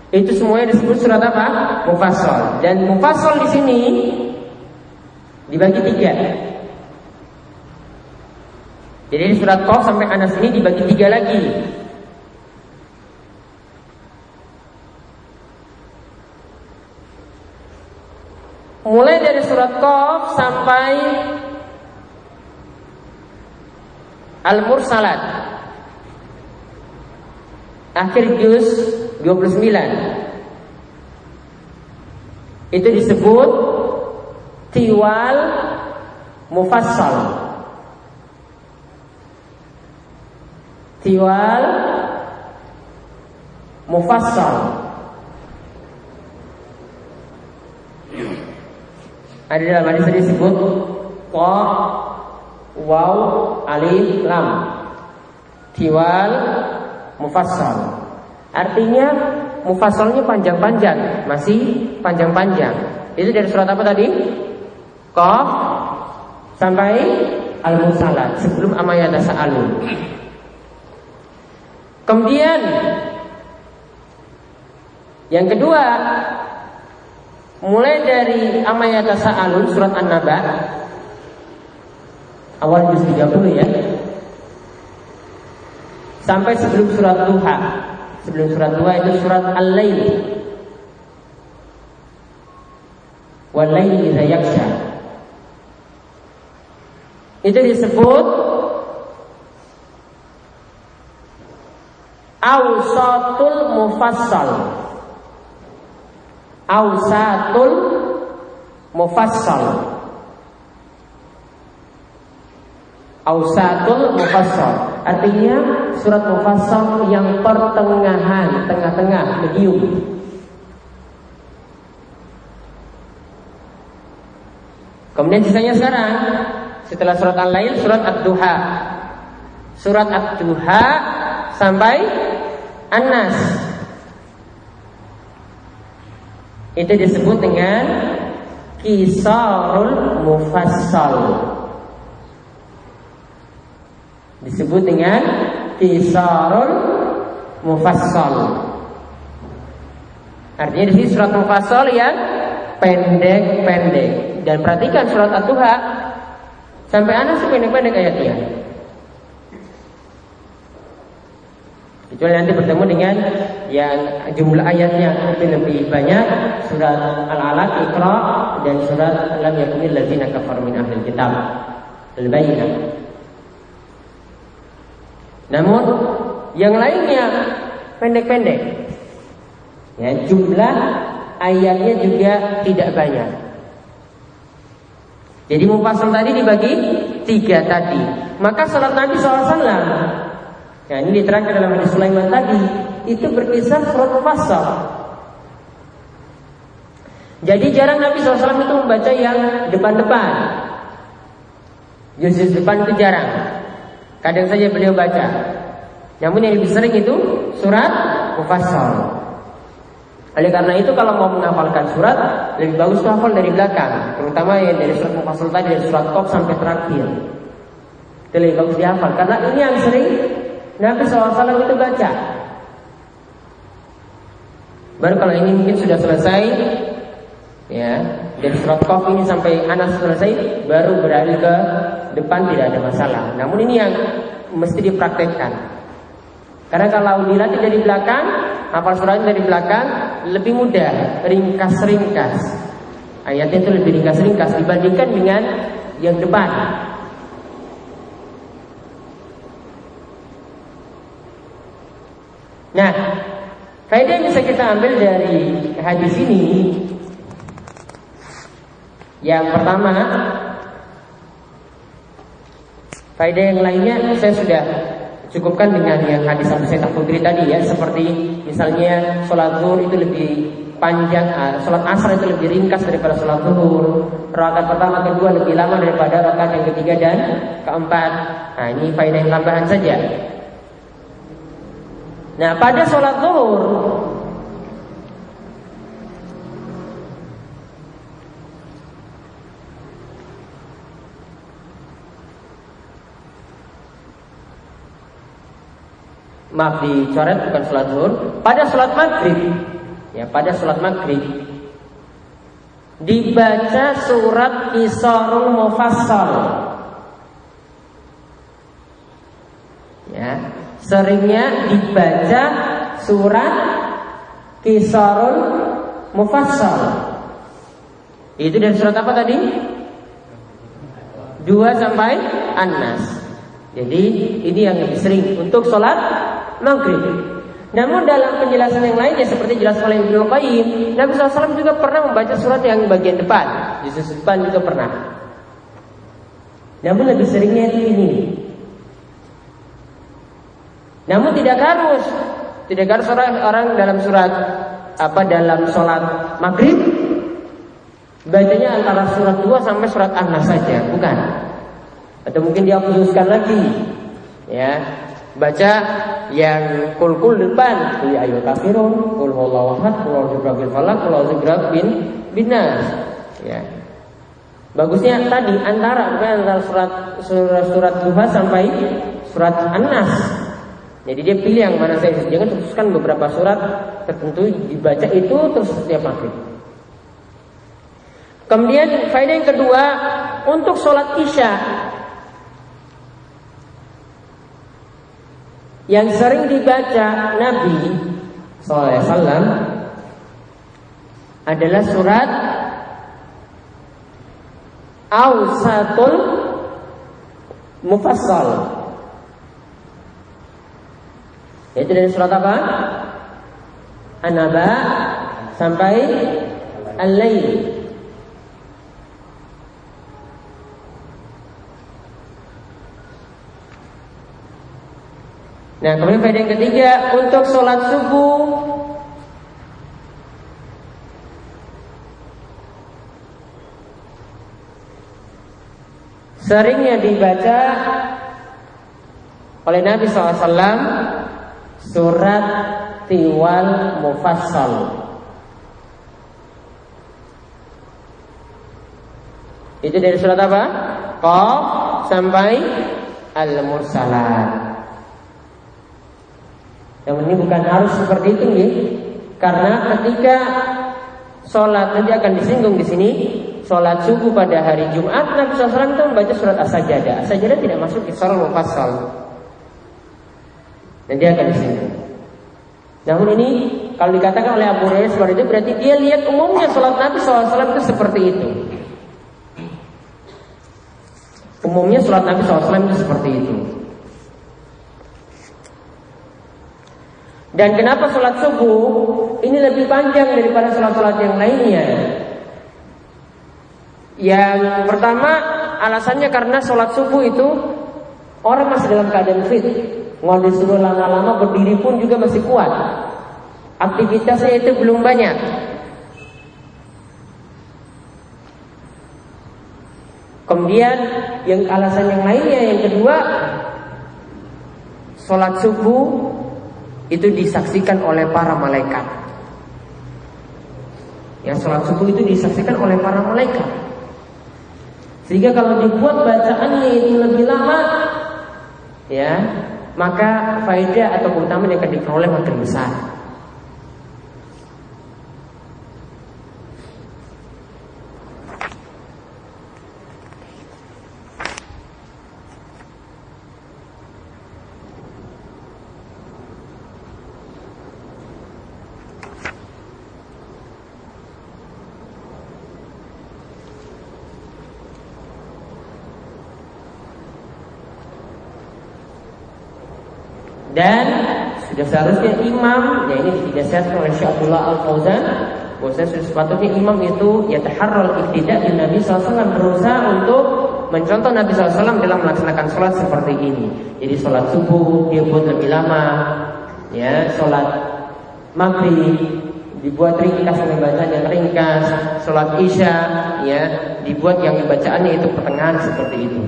Itu semuanya disebut surat apa? Mufassal. Dan mufassal di sini dibagi 3. Jadi surat Qaf sampai An-Nas ini dibagi 3 lagi. Mulai dari surat Qaf sampai Al-Mursalat, akhir juz 29. Itu disebut tiwal mufassal. Tiwal mufassal. Ada dalam hadis disebut qa, waw, alif, lam. Tiwal mufassal. Artinya mufassalnya panjang-panjang, masih panjang-panjang. Itu dari surat apa tadi? Qaf sampai Al-Mursalat, sebelum amma yatasaalun. Kemudian yang kedua, mulai dari amma yatasaalun surat An-Naba awal juz 30 ya, sampai sebelum surat Duha. Sebelum surat Duha itu surat Al-Lail. Wal-laili idza yaghsha. Itu disebut Awsatul Mufassal. Awsatul Mufassal. Awsatul Mufassal. Artinya surat mufassal yang pertengahan, tengah-tengah, medium. Kemudian sisanya sekarang, setelah surat Al-Lail, surat Ad-Duha. Surat Ad-Duha sampai An-Nas. Itu disebut dengan Qisarul Mufassal. Disebut dengan Qisarul Mufassal. Artinya di sini surat mufassal yang pendek-pendek. Dan perhatikan surat Ad-Duha sampai Anas pendek-pendek ayatnya. Kecuali nanti bertemu dengan yang jumlah ayatnya lebih banyak, surat Al-Alaq, Iqra, dan surat Lam yakunil ladzina kafaru min ahlil kitab, Al-Bayyinah. Namun yang lainnya pendek-pendek. Ya, jumlah ayatnya juga tidak banyak. Jadi mufassal tadi dibagi 3 tadi. Maka salat Nabi SAW, ya ini diterangkan dalam hadis Sulaiman tadi, itu berkisar surat mufassal. Jadi jarang Nabi SAW itu membaca yang depan-depan. Juz depan itu jarang. Kadang saja beliau baca. Namun yang lebih sering itu surat mufassal. Oleh karena itu kalau mau menghafalkan surat, lebih bagus hafal dari belakang, terutama yang dari surat mufassal tadi, dari surat Qaf sampai terakhir. Itu lebih bagus dihafal, karena ini yang sering Nabi SAW itu baca. Baru kalau ini mungkin sudah selesai, ya, dari surat Qaf ini sampai Anas selesai, baru beralih ke depan tidak ada masalah. Namun ini yang mesti dipraktekkan. Karena kalau dilatih dari belakang, hafal suratnya dari belakang lebih mudah, ringkas-ringkas. Ayatnya itu lebih ringkas-ringkas dibandingkan dengan yang depan. Nah, faedah yang bisa kita ambil dari hadis ini, yang pertama, faedah yang lainnya saya sudah cukupkan dengan yang hadis Abu Sa'id Al-Khudri tadi ya, seperti misalnya sholat zuhur itu lebih panjang, sholat asar itu lebih ringkas daripada sholat zuhur, rakaat pertama kedua lebih lama daripada rakaat yang ketiga dan keempat. Nah, ini faedah yang tambahan saja. Nah, pada sholat zuhur maaf dicoret, bukan sholat zuhur. Pada sholat maghrib, ya, pada sholat maghrib dibaca surat Qisarul Mufassal. Ya, seringnya dibaca surat Qisarul Mufassal. Itu dari surat apa tadi? 2 sampai An-Nas. Jadi ini yang lebih sering untuk sholat maghrib. Namun dalam penjelasan yang lainnya seperti jelas oleh Ibnu Qayyim, Nabi SAW juga pernah membaca surat yang bagian depan, di sisi depan juga pernah. Namun lebih seringnya itu ini. Namun tidak harus orang dalam surat dalam sholat maghrib bacanya antara surat 2 sampai surat An-Nas saja, bukan. Atau mungkin dia khususkan lagi, ya, baca yang kul depan, ya ayyuhal kafirun, qul huwallahu ahad, qul a'udzu birabbil falaq, qul a'udzu birabbin nas. Ya. Bagusnya tadi antara surat Duha sampai surat An-Nas. Jadi dia pilih yang mana saja, jangan khususkan beberapa surat tertentu dibaca itu terus setiap maghrib. Kemudian faedah yang kedua, untuk sholat Isya yang sering dibaca Nabi SAW adalah surat Awsatul Mufassal. Yaitu dari surat apa? An-Naba sampai Al-Lail. Nah, kemudian faedah yang ketiga, untuk sholat subuh seringnya dibaca oleh Nabi SAW surat Tiwal Mufassal. Itu dari surat apa? Qaf sampai Al-Mursalat. Yang ini bukan harus seperti itu, ya. Karena ketika sholat nanti akan disinggung di sini, sholat subuh pada hari Jumat, Nabi SAW itu membaca surat As-Sajdah. As-Sajdah tidak masuk di surat Mufassal. Nanti akan disinggung. Namun ini kalau dikatakan oleh Abu Hurairah seperti itu, berarti dia lihat umumnya sholat Nabi SAW itu seperti itu. Umumnya sholat Nabi SAW itu seperti itu. Dan kenapa sholat subuh ini lebih panjang daripada sholat-sholat yang lainnya? Yang pertama alasannya karena sholat subuh itu orang masih dalam keadaan fit. Mau disuruh lama-lama berdiri pun juga masih kuat. Aktivitasnya itu belum banyak. Kemudian yang alasan yang lainnya, yang kedua, sholat subuh itu disaksikan oleh para malaikat. Yang sholat subuh itu disaksikan oleh para malaikat. Sehingga kalau dibuat bacaannya itu lebih lama, ya, maka faedah atau keutamaan yang akan diperoleh makin besar. Dan sudah seharusnya imam, ya ini didasarkan oleh Syekh Abdullah Al-Fauzan, bahwasanya sepatutnya imam itu yataharral iqtida' bin Nabi SAW, berusaha untuk mencontoh Nabi SAW dalam melaksanakan sholat seperti ini. Jadi sholat subuh dia buat lebih lama, ya, sholat maghrib dibuat ringkas, bacanya ringkas, sholat isya ya dibuat yang bacaannya itu pertengahan seperti itu.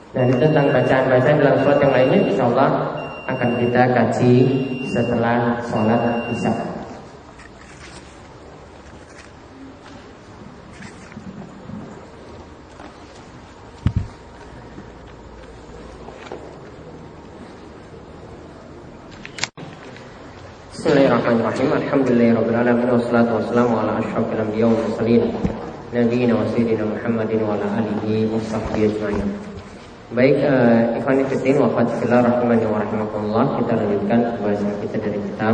Nah, itu tentang bacaan-bacaan dalam sholat yang lainnya insyaallah akan kita kaji setelah sholat isya. Bismillahirrahmanirrahim. Alhamdulillahirabbil alamin wassalatu wassalamu ala asyrofil anbiya'i wal mursalin nabiyina wa sayyidina Muhammadin wa ala alihi washabbihi ajmain. Baik, ikhwan fillah wa fadillah rahimani wa rahimakumullah, kita lanjutkan pembahasan kita dari kitab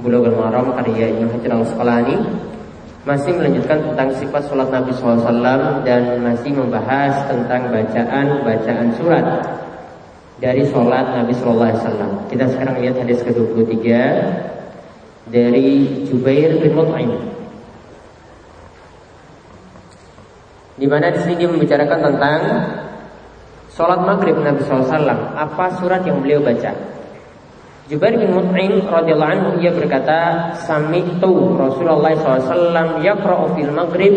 Bulughul Maram karya Ibnu Hajar Al-Asqalani. Masih melanjutkan tentang sifat salat Nabi SAW dan masih membahas tentang bacaan surat dari sholat Nabi Sallallahu Alaihi Wasallam. Kita sekarang lihat hadis ke-23 dari Jubair bin Mut'im, di mana di sini dia membicarakan tentang sholat maghrib Nabi Sallallahu Alaihi Wasallam. Apa surat yang beliau baca? Jubair bin Mut'im radhiyallahu anhu ia berkata, sami'tu Rasulullah Sallallahu Alaihi Wasallam yaqra'u fil maghrib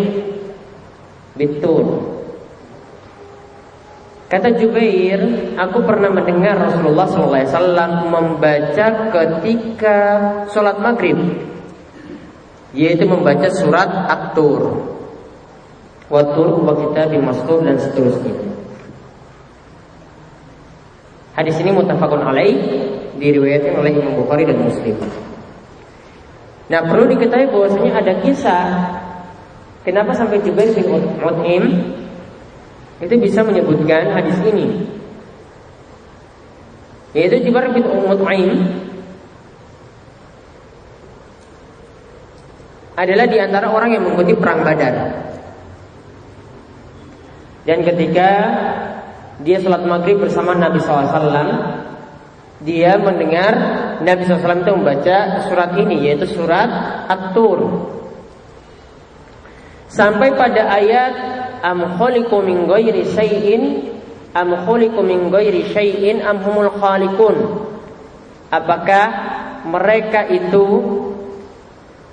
bitur. Kata Jubair, aku pernah mendengar Rasulullah SAW membaca ketika sholat maghrib, yaitu membaca surat At-Tur, Wat-Tur wa kitabim mastur dan seterusnya. Hadis ini muttafaqun alaih, diriwayatkan oleh Imam Bukhari dan Muslim. Nah, perlu diketahui bahwasanya ada kisah kenapa sampai Jubair bin Mut'im itu bisa menyebutkan hadis ini, yaitu Jubair bin Mut'im adalah di antara orang yang mengikuti perang Badar. Dan ketika dia sholat maghrib bersama Nabi SAW, dia mendengar Nabi SAW itu membaca surat ini, yaitu surat At-Tur, sampai pada ayat am khuliqu min ghairi syai'in am khuliqu min ghairi syai'in am humul khaliqun. Apakah mereka itu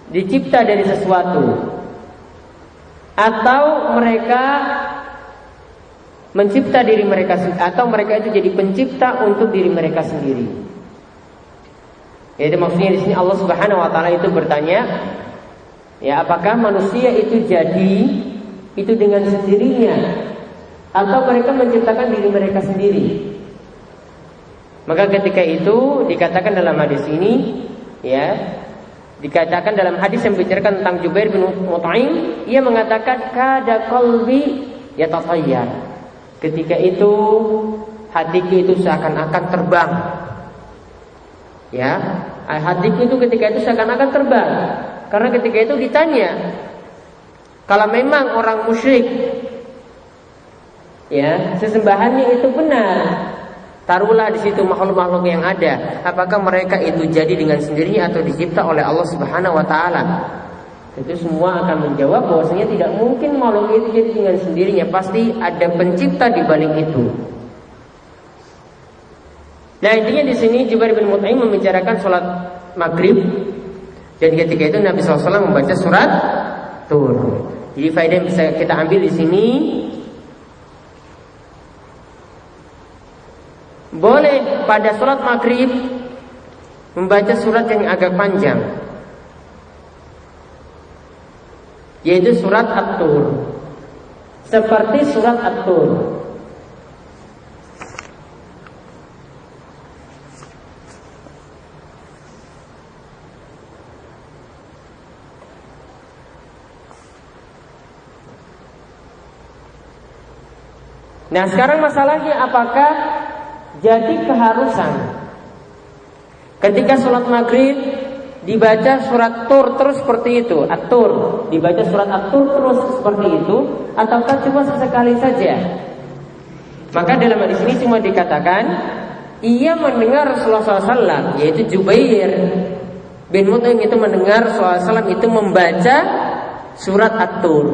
dicipta dari sesuatu atau mereka mencipta diri mereka, atau mereka itu jadi pencipta untuk diri mereka sendiri. Jadi maksudnya di sini Allah Subhanahu wa taala itu bertanya, ya, apakah manusia itu jadi itu dengan sendirinya atau mereka menciptakan diri mereka sendiri? Maka ketika itu dikatakan dalam hadis ini, ya, dikatakan dalam hadis yang membicarakan tentang Jubair bin Mut'im, ia mengatakan kada qalbi yatatayyar. Ketika itu hatiku itu seakan-akan terbang. Ya, hatiku itu ketika itu seakan-akan terbang. Karena ketika itu ditanya, kalau memang orang musyrik, ya, sesembahannya itu benar, taruhlah di situ makhluk-makhluk yang ada, apakah mereka itu jadi dengan sendirinya atau dicipta oleh Allah Subhanahu wa taala? Itu semua akan menjawab bahwasanya tidak mungkin makhluk itu jadi dengan sendirinya, pasti ada pencipta di balik itu. Nah, intinya di sini Jubair bin Mut'im membicarakan sholat maghrib, dan ketika itu Nabi SAW membaca surat Tur. Jadi faedah yang bisa kita ambil di sini, boleh pada sholat maghrib membaca surat yang agak panjang, yaitu surat At-Tur, seperti surat At-Tur. Nah, sekarang masalahnya apakah jadi keharusan ketika sholat maghrib dibaca surat Tur terus seperti itu, At-Tur, dibaca surat At-Tur terus seperti itu, ataukah cuma sesekali saja? Maka dalam hadis ini cuma dikatakan ia mendengar Rasulullah SAW, yaitu Jubair bin Mut'im itu mendengar Rasulullah SAW itu membaca surat At-Tur.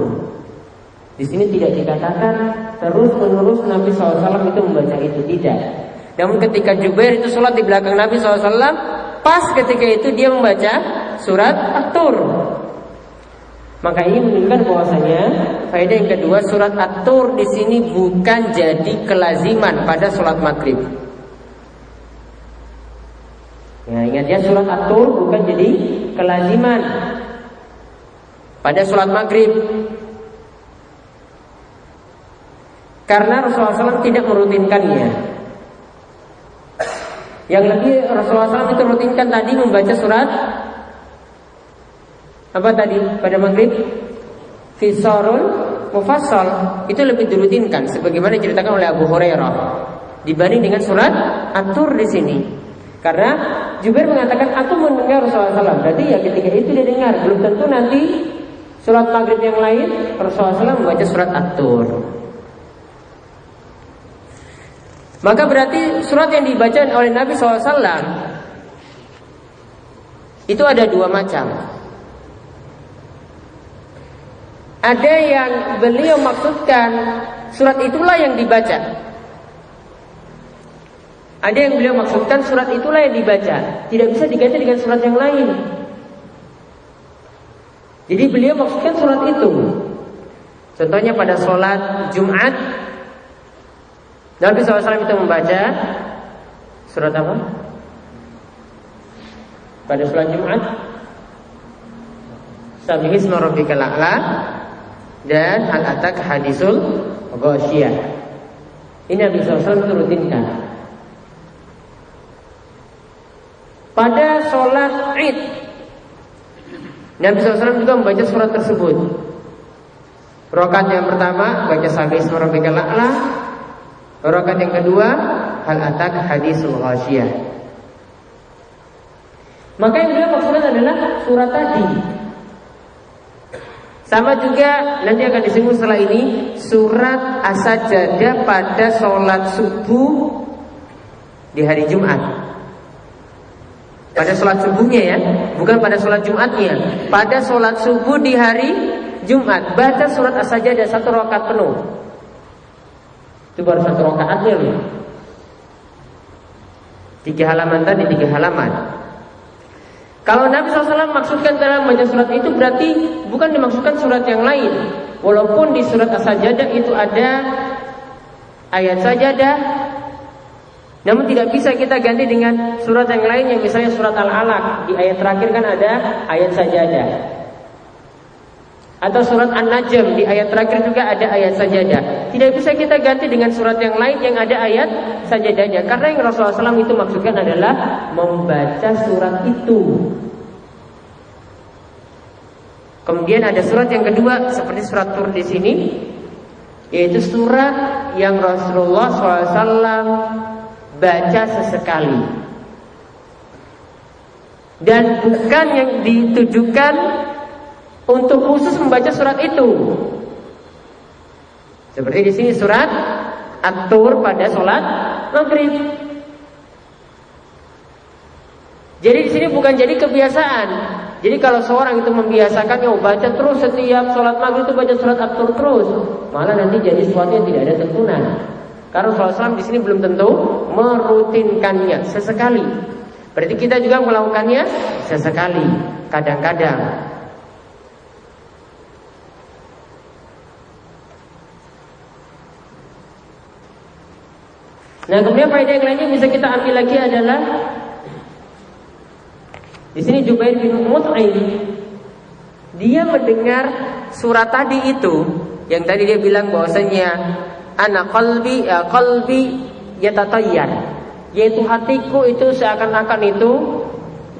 Di sini tidak dikatakan terus menerus Nabi SAW itu membaca itu, tidak. Namun ketika Jubair itu sholat di belakang Nabi SAW, pas ketika itu dia membaca surat At-Tur. Maka ini menunjukkan bahwasanya faedah yang kedua, surat At-Tur di sini bukan jadi kelaziman pada sholat maghrib. Ya, ingat ya, surat At-Tur bukan jadi kelaziman pada sholat maghrib. Karena Rasulullah SAW tidak merutinkannya. Yang lebih Rasulullah SAW itu rutinkan tadi membaca surat apa tadi pada maghrib? Fisarul Mufassal. Itu lebih dirutinkan sebagaimana diceritakan oleh Abu Hurairah dibanding dengan surat At-Tur di sini. Karena Jubair mengatakan aku mendengar Rasulullah SAW. Berarti ya ketika itu dia dengar. Belum tentu nanti surat maghrib yang lain Rasulullah SAW membaca surat At-Tur. Maka berarti surat yang dibaca oleh Nabi SAW itu ada dua macam. Ada yang beliau maksudkan surat itulah yang dibaca. Ada yang beliau maksudkan surat itulah yang dibaca, tidak bisa diganti dengan surat yang lain. Jadi beliau maksudkan surat itu. Contohnya pada sholat Jumat, Nabi SAW itu membaca surat apa? Pada sholat Jumat, Sabbihisma rabbikal a'la dan hal ataka hadisul ghasyiyah. Ini Nabi SAW itu rutinkan. Pada sholat Id, Nabi SAW juga membaca surat tersebut. Rakaat yang pertama baca Sabbihisma rabbikal a'la. Rakaat yang kedua hal ataka hadisul ghasyiyah. Maka yang beliau maksudkan adalah surat tadi. Sama juga nanti akan disebut setelah ini surat As-Sajdah pada sholat subuh di hari Jumat. Pada sholat subuhnya ya, bukan pada sholat Jumatnya. Pada sholat subuh di hari Jumat baca surat As-Sajdah 1 rakaat penuh. Itu baru 1 rakaatnya loh. 3 halaman tadi, 3 halaman. Kalau Nabi SAW maksudkan dalam baca surat itu berarti bukan dimaksudkan surat yang lain. Walaupun di surat As-Sajdah itu ada ayat sajadah, namun tidak bisa kita ganti dengan surat yang lain yang misalnya surat Al-Alaq. Di ayat terakhir kan ada ayat sajadah. Atau surat An-Najm di ayat terakhir juga ada ayat sajadah. Tidak bisa kita ganti dengan surat yang lain yang ada ayat sajadahnya. Karena yang Rasulullah SAW itu maksudkan adalah membaca surat itu. Kemudian ada surat yang kedua seperti surat Tur di sini, yaitu surat yang Rasulullah SAW baca sesekali dan bukan yang ditujukan untuk khusus membaca surat itu. Seperti di sini surat At-Tur pada sholat maghrib. Jadi di sini bukan jadi kebiasaan. Jadi kalau seorang itu membiasakannya baca terus setiap sholat maghrib itu baca surat At-Tur terus, malah nanti jadi sesuatu yang tidak ada tuntunan. Karena Rasulullah SAW di sini belum tentu merutinkannya sesekali. Berarti kita juga melakukannya sesekali, kadang-kadang. Nah, kemudian faedah yang lainnya bisa kita ambil lagi adalah di sini Jubair bin Mut'im dia mendengar surat tadi itu yang tadi dia bilang bahwasanya ana qalbi yatatayyar, yaitu hatiku itu seakan-akan itu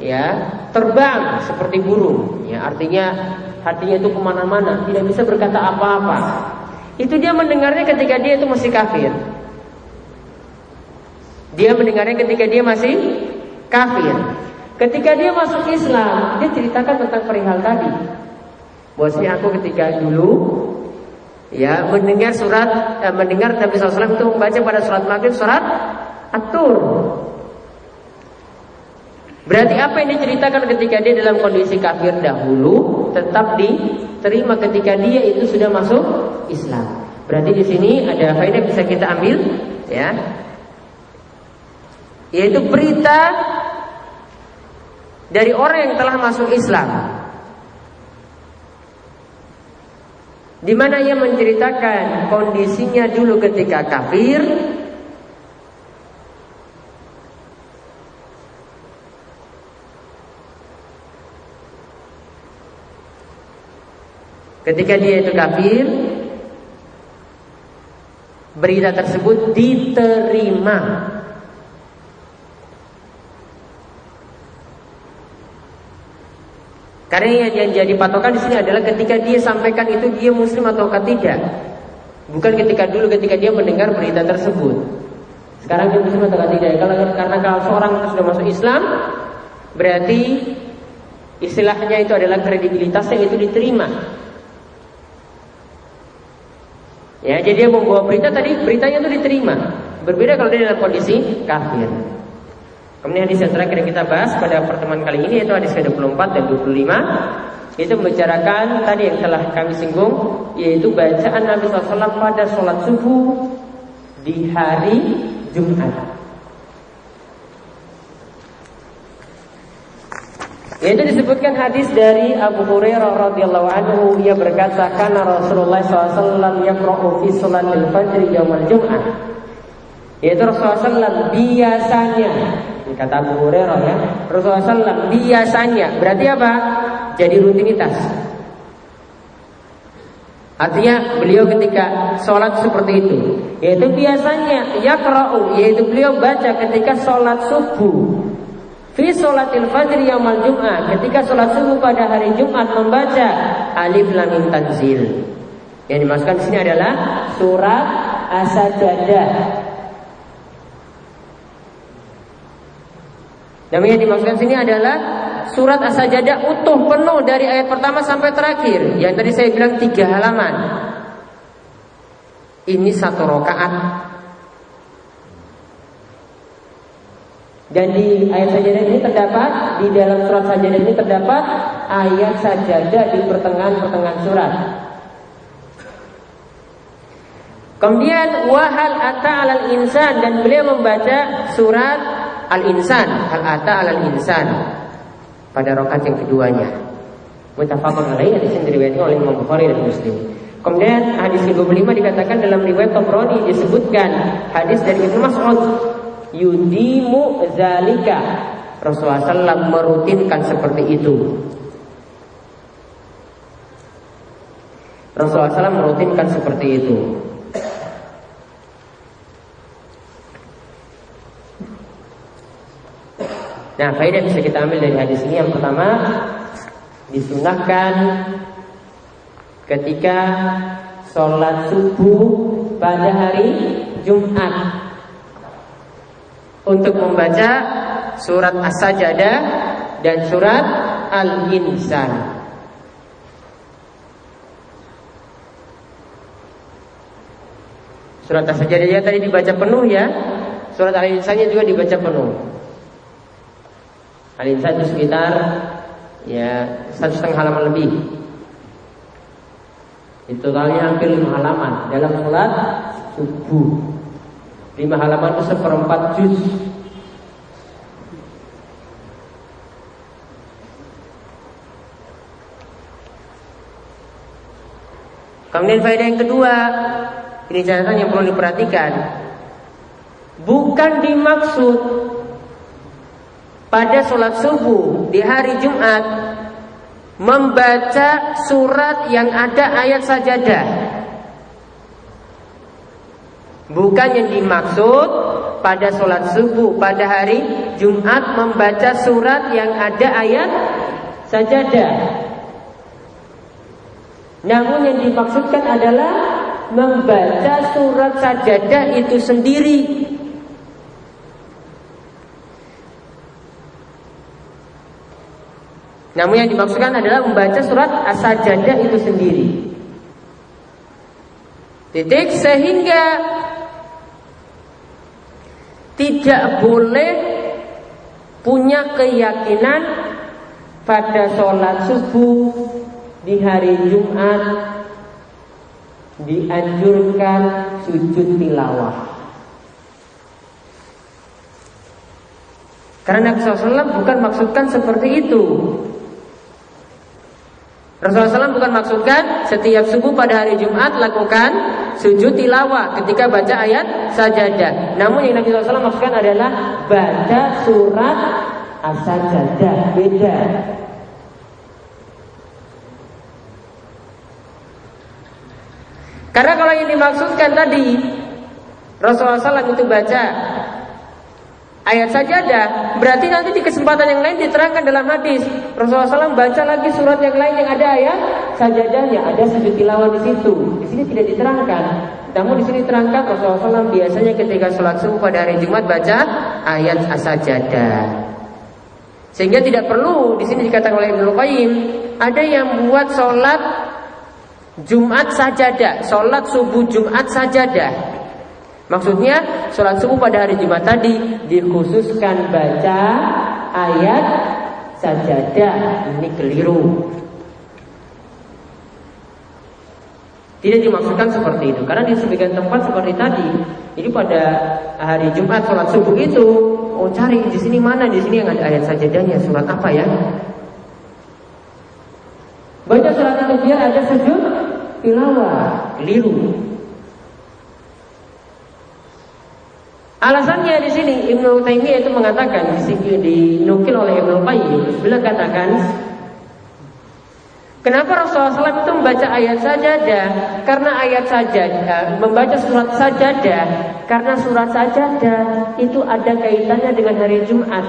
ya terbang seperti burung, ya artinya hatinya itu kemana-mana, tidak bisa berkata apa-apa. Itu dia mendengarnya ketika dia itu masih kafir. Dia mendengarnya ketika dia masih kafir. Ketika dia masuk Islam, dia ceritakan tentang perihal tadi. Bahwasanya aku ketika dulu mendengar Nabi SAW itu membaca pada sholat maghrib surat At-Tur. Berarti apa yang diceritakan ketika dia dalam kondisi kafir dahulu tetap diterima ketika dia itu sudah masuk Islam. Berarti di sini ada faedah bisa kita ambil, yaitu berita dari orang yang telah masuk Islam, di mana ia menceritakan kondisinya dulu ketika kafir, ketika dia itu kafir, berita tersebut diterima. Karena yang jadi patokan di sini adalah ketika dia sampaikan itu dia muslim ataukah tidak, bukan ketika dia mendengar berita tersebut. Sekarang dia muslim ataukah tidak? Karena kalau seorang itu sudah masuk Islam, berarti istilahnya itu adalah kredibilitasnya itu diterima. Ya, jadi dia membawa berita tadi, beritanya itu diterima. Berbeda kalau dia dalam kondisi kafir. Kemudian hadis yang terakhir yang kita bahas pada pertemuan kali ini yaitu hadis ke-24 dan 25. Itu membicarakan tadi yang telah kami singgung, yaitu bacaan Nabi SAW pada sholat subuh di hari Jumat. Yaitu disebutkan hadis dari Abu Hurairah radhiyallahu anhu, ia berkata, "Kana Rasulullah SAW yaqra'u fi sholatil fajr yaumal Jum'ah." Yaitu Rasulullah SAW biasanya, kata Abu Hurairah Rasulullah SAW biasanya, berarti apa? Jadi rutinitas. Artinya beliau ketika sholat seperti itu, yaitu biasanya yaqra'u, yaitu beliau baca ketika sholat subuh fi sholatil fajr yaumal Jum'ah, ketika sholat subuh pada hari Jumat membaca Alif Lam Mim Tanzil. Yang dimaksudkan di sini adalah surat As-Sajdah. Dan yang dimaksudkan sini adalah surat As-Sajdah utuh penuh dari ayat pertama sampai terakhir. Yang tadi saya bilang 3 halaman. Ini 1 rakaat. Dan di ayat Sajdah ini terdapat, di dalam surat Sajdah ini terdapat ayat Sajdah di pertengahan surat. Kemudian wahal ata alal insan, dan beliau membaca surat Al-Insan, hal ata alal insan pada rakaat yang keduanya. Muttafaqun alaih, hadis yang diriwayatkan oleh Imam Bukhari dan Muslim. Kemudian hadis ke-25 dikatakan dalam riwayat Tabrani disebutkan hadis dari Ibnu Mas'ud, yudimu zalika, Rasulullah SAW merutinkan seperti itu. Rasulullah SAW merutinkan seperti itu. Nah, faedah bisa kita ambil dari hadis ini. Yang pertama, disunahkan ketika sholat subuh pada hari Jumat untuk membaca surat As-Sajdah dan surat Al-Insan. Surat As-Sajdah tadi dibaca penuh ya. Surat Al-Insannya juga dibaca penuh. Al-Insan itu sekitar 1,5 halaman lebih. Itu totalnya hampir 5 halaman dalam sholat subuh. 5 halaman itu 1/4 juz. Kemudian faedah yang kedua, ini catatan yang perlu diperhatikan. Bukan dimaksud pada sholat subuh di hari Jumat membaca surat yang ada ayat Sajdah. Bukan yang dimaksud pada sholat subuh pada hari Jumat membaca surat yang ada ayat Sajdah. Namun yang dimaksudkan adalah membaca surat Sajdah itu sendiri. Namun yang dimaksudkan adalah membaca surat As-Sajdah itu sendiri. Titik. Sehingga tidak boleh punya keyakinan pada sholat subuh di hari Jumat dianjurkan sujud tilawah. Karena Nabi SAW bukan maksudkan seperti itu. Rasulullah SAW bukan maksudkan setiap subuh pada hari Jumat lakukan sujud tilawah ketika baca ayat Sajdah. Namun yang Nabi SAW maksudkan adalah baca surat As-Sajdah. Beda. Karena kalau yang dimaksudkan tadi Rasulullah SAW itu baca ayat Sajdah, berarti nanti di kesempatan yang lain diterangkan dalam hadis Rasulullah SAW baca lagi surat yang lain yang ada ayat Sajahdahnya, ada sujud tilawah di situ. Di sini tidak diterangkan. Namun di sini diterangkan Rasulullah SAW biasanya ketika sholat subuh pada hari Jumat baca ayat As-Sajdah. Sehingga tidak perlu di sini dikatakan oleh Ibnu Qayyim ada yang buat sholat Jumat Sajdah, sholat subuh Jumat Sajdah. Maksudnya sholat subuh pada hari Jumat tadi dikhususkan baca ayat Sajdah. Ini keliru. Tidak dimaksudkan seperti itu. Karena di sebagian tempat seperti tadi, ini pada hari Jumat sholat subuh itu, oh cari di sini mana, di sini yang ada ayat Sajahdahnya, surat apa ya? Baca surat itu biar ada sujud tilawah. Keliru. Alasannya di sini Ibnu Taimiyah itu mengatakan, dinukil oleh Ibnu Qayyim, beliau katakan, kenapa Rasulullah SAW itu membaca ayat Sajdah? Karena ayat Sajdah, membaca surat Sajdah, karena surat Sajdah itu ada kaitannya dengan hari Jumat.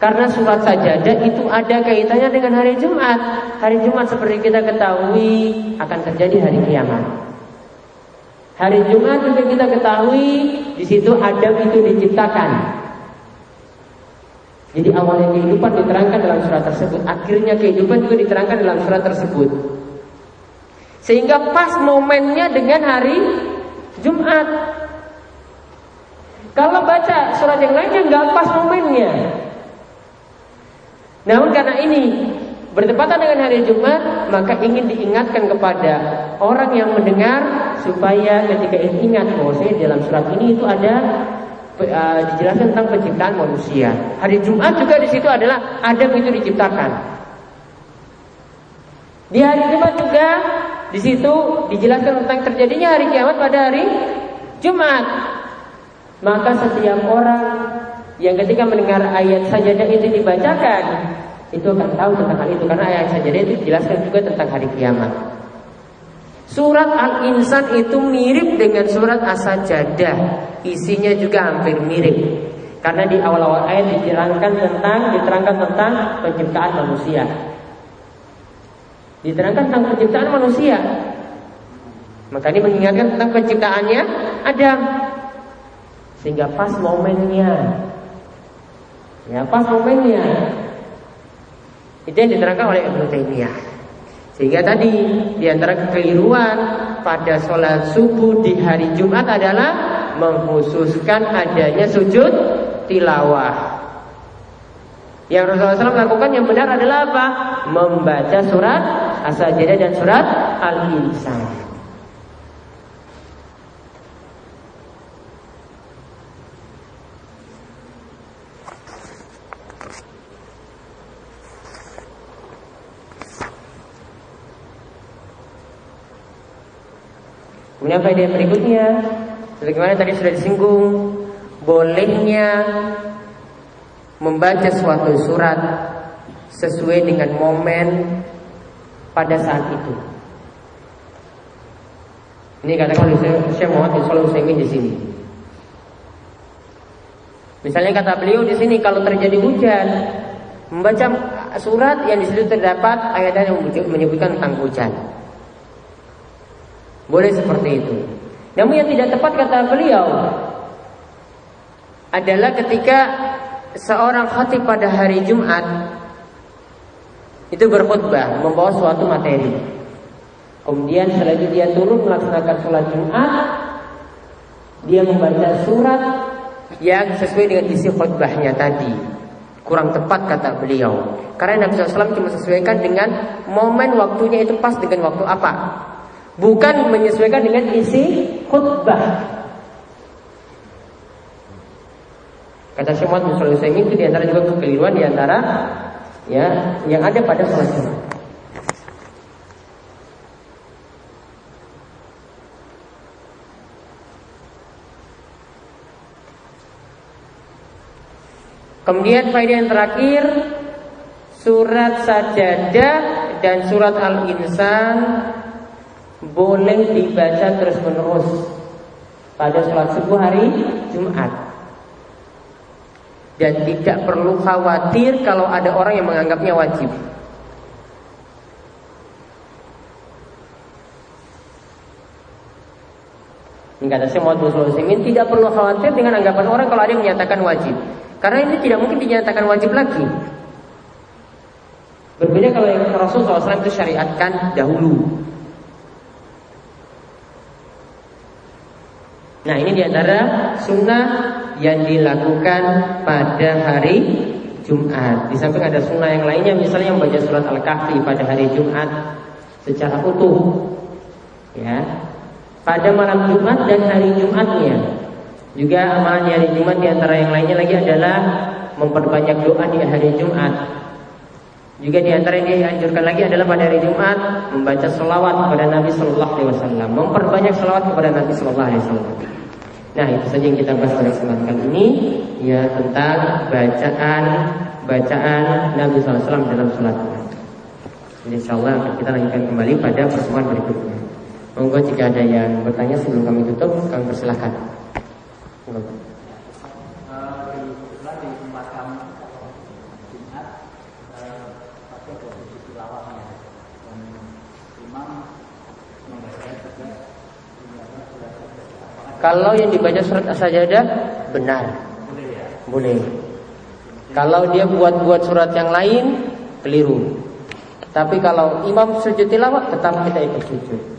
Karena surat Sajdah itu ada kaitannya dengan hari Jumat. Hari Jumat seperti kita ketahui akan terjadi hari kiamat. Hari Jumat juga kita ketahui di situ Adam itu diciptakan. Jadi awalnya kehidupan diterangkan dalam surat tersebut, akhirnya kehidupan juga diterangkan dalam surat tersebut. Sehingga pas momennya dengan hari Jumat. Kalau baca surat yang lainnya nggak pas momennya. Namun karena ini bertepatan dengan hari Jumat, maka ingin diingatkan kepada orang yang mendengar supaya ketika ingat bahwasanya dalam surat ini itu ada dijelaskan tentang penciptaan manusia. Hari Jumat juga di situ adalah Adam itu diciptakan. Di hari Jumat juga di situ dijelaskan tentang terjadinya hari kiamat pada hari Jumat. Maka setiap orang yang ketika mendengar ayat Sajdah itu dibacakan, itu akan tahu tentang hal itu karena ayat Sajdah itu dijelaskan juga tentang hari kiamat. Surat Al-Insan itu mirip dengan surat As-Sajdah. Isinya juga hampir mirip. Karena di awal-awal ayat diterangkan tentang penciptaan manusia. Diterangkan tentang penciptaan manusia. Maka ini mengingatkan tentang penciptaannya Adam. Sehingga pas momennya. Ya, pas momennya. Itu yang diterangkan oleh Ibnu Taimiyah. Sehingga tadi di antara kekeliruan pada sholat subuh di hari Jumat adalah mengkhususkan adanya sujud tilawah. Yang Rasulullah SAW lakukan yang benar adalah apa? Membaca surat As-Sajdah dan surat Al-Insan. Kemudian faedah berikutnya, sebagaimana tadi sudah disinggung, bolehnya membaca suatu surat sesuai dengan momen pada saat itu. Ini katakan oleh Syekh Muhammad bin Shalih Al-Utsaimin di sini. Misalnya kata beliau di sini, kalau terjadi hujan, membaca surat yang di situ terdapat ayat yang menyebutkan tentang hujan. Boleh seperti itu. Namun yang tidak tepat kata beliau adalah ketika seorang khatib pada hari Jumat itu berkhutbah membawa suatu materi. Kemudian setelah itu dia turun melaksanakan sholat Jumat, dia membaca surat yang sesuai dengan isi khutbahnya tadi. Kurang tepat kata beliau, karena Nabi SAW cuma sesuaikan dengan momen waktunya itu pas dengan waktu apa, bukan menyesuaikan dengan isi khutbah. Kata Syekh Muhammad bin Shalih Al-Utsaimin, itu diantara juga kekeliruan diantara ya yang ada pada sholat Jumat. Kemudian faedah yang terakhir, surat Sajadah dan surat Al-Insan boleh dibaca terus-menerus pada sholat subuh hari Jumat. Dan tidak perlu khawatir kalau ada orang yang menganggapnya wajib. Ini kata Syekh Muhammad bin Shalih Al-Utsaimin, tidak perlu khawatir dengan anggapan orang kalau ada yang menyatakan wajib. Karena ini tidak mungkin dinyatakan wajib lagi. Berbeda kalau yang Rasulullah SAW itu syariatkan dahulu. Nah, ini diantara sunnah yang dilakukan pada hari Jumat. Di samping ada sunnah yang lainnya, misalnya membaca surat Al-Kahfi pada hari Jumat secara utuh, ya, pada malam Jumat dan hari Jumatnya. Juga amalan di hari Jumat diantara yang lainnya lagi adalah memperbanyak doa di hari Jumat. Juga diantara yang dianjurkan lagi adalah pada hari Jumat membaca selawat kepada Nabi Sallallahu Alaihi Wasallam, memperbanyak selawat kepada Nabi Sallallahu Alaihi Wasallam. Nah, itu saja yang kita bahas pada kesempatan kali ini, ya, tentang bacaan Nabi Sallallahu Alaihi Wasallam dalam sholat. Insyaallah kita lanjutkan kembali pada pertemuan berikutnya. Monggo jika ada yang bertanya sebelum kami tutup, kami persilahkan. Di tempat kami Jumat pakai posisi tilawahnya dan imam membaca juga. Kalau yang dibaca surat As-Sajadah benar, boleh. Kalau dia buat surat yang lain keliru. Tapi kalau imam sujud tilawah tetap kita ikut sujud.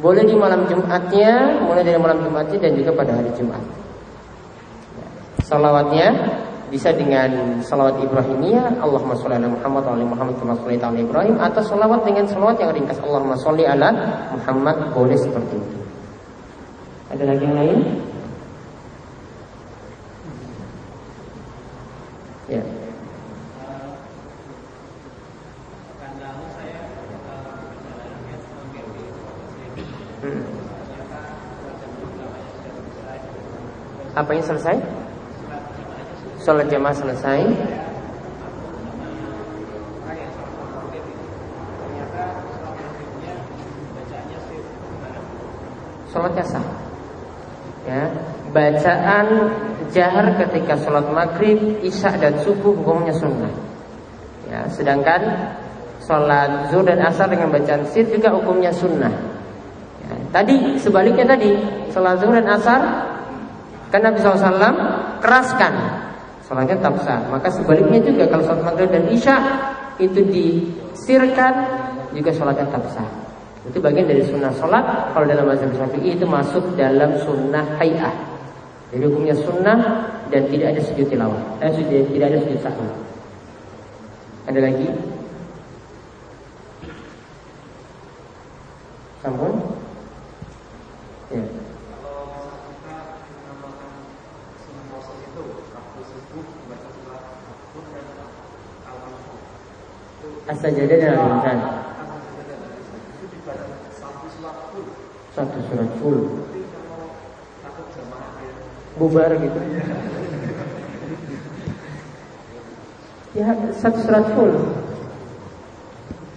Boleh di malam Jumatnya, mulai dari malam Jumatnya dan juga pada hari Jumat. Salawatnya bisa dengan salawat Ibrahimiyah, Allahumma sholli ala Muhammad wa ala Muhammad kama shallaita ala Ibrahim, atau salawat dengan salawat yang ringkas, Allahumma sholli ala Muhammad, boleh seperti itu. Ada lagi yang lain? Ya. Apa yang selesai? Sholat jamaah selesai. Sholatnya sah. Ya, bacaan jahar ketika sholat maghrib, isya dan subuh hukumnya sunnah. Ya, sedangkan sholat zuhur dan asar dengan bacaan sir juga hukumnya sunnah. Ya, tadi sebaliknya tadi sholat zuhur dan asar kan Nabi SAW keraskan, sholatnya tetap sah. Maka sebaliknya juga kalau sholat maghrib dan isya itu disirkan, juga sholatnya tetap sah. Itu bagian dari sunnah sholat. Kalau dalam mazhab Syafi'i itu masuk dalam sunnah hay'ah. Jadi hukumnya sunnah dan tidak ada sujud tilawah, tidak ada sujud sahwi. Ada lagi? Sampun? Ya. As-Sajadah dan Al-Insan. Satu surat full. Bubar gitu. Ya, satu surat full.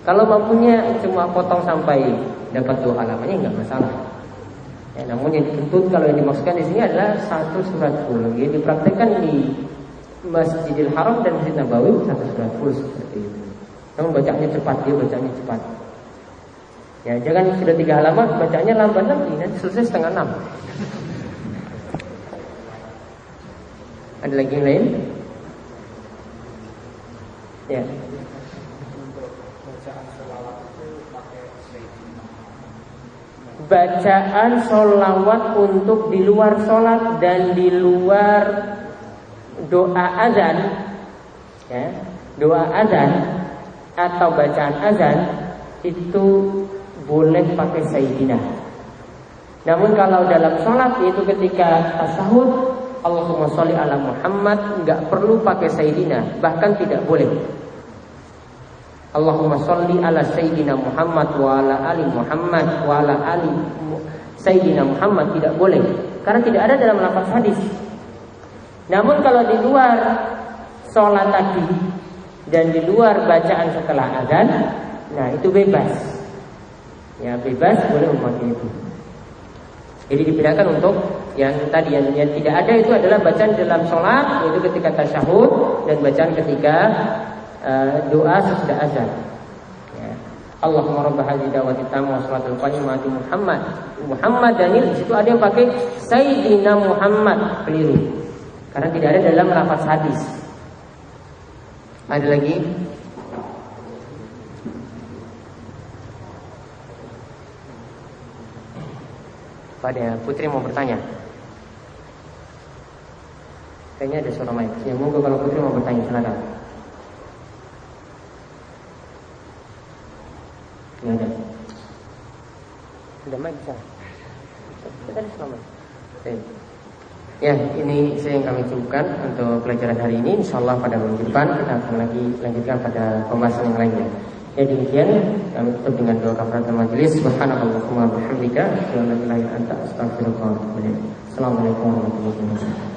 Kalau mampunya cuma potong sampai dapat 2 halamannya nggak masalah. Ya, namun yang dituntut kalau yang dimaksudkan di sini adalah satu surat full. Yang dipraktekkan di Masjidil Haram dan Masjid Nabawi satu surat full seperti itu. Namun bacanya cepat, dia bacanya cepat. Ya, jangan sudah 3 halaman bacanya lambat lagi, nanti selesai setengah 6. Ada lagi yang lain? Ya. Bacaan sholawat untuk di luar sholat dan di luar doa azan, ya, doa azan atau bacaan azan itu boleh pakai sayyidina. Namun kalau dalam sholat itu ketika tasyahud Allahumma sholli ala Muhammad nggak perlu pakai sayyidina, bahkan tidak boleh. Allahumma sholli ala sayyidina Muhammad wa ala ali Muhammad wa ala ali sayyidina Muhammad, tidak boleh karena tidak ada dalam lafaz hadis. Namun kalau di luar sholat tadi dan di luar bacaan setelah azan, nah itu bebas. Ya, bebas boleh memakai itu. Jadi dibedakan untuk yang tadi yang tidak ada itu adalah bacaan dalam sholat, yaitu ketika tasyahud, dan bacaan ketika doa sesudah azan. Ya. Allahumma rabb hadhihi da'wati tammah wa salatul qa'imati Muhammad dan di situ ada yang pakai Sayyidina Muhammad, keliru. Karena tidak ada dalam lafaz hadis. Ada lagi? Pada Putri mau bertanya. Kayaknya ada suara mic. Ya, monggo kalau Putri mau bertanya, silakan. Ya ada. Ada mic bisa. Kita ada suara mic. Ya, ini saya yang kami cukupkan untuk pelajaran hari ini. InsyaAllah pada minggu depan kita akan lagi lanjutkan pada pembahasan yang lainnya. Ya, demikian kami tutup dengan doa kafaratul majelis. Subhanallahumma wa bihamdika, asyhadu an la ilaha illa anta, astaghfiruka wa atubu ilaik. Assalamualaikum warahmatullahi wabarakatuh.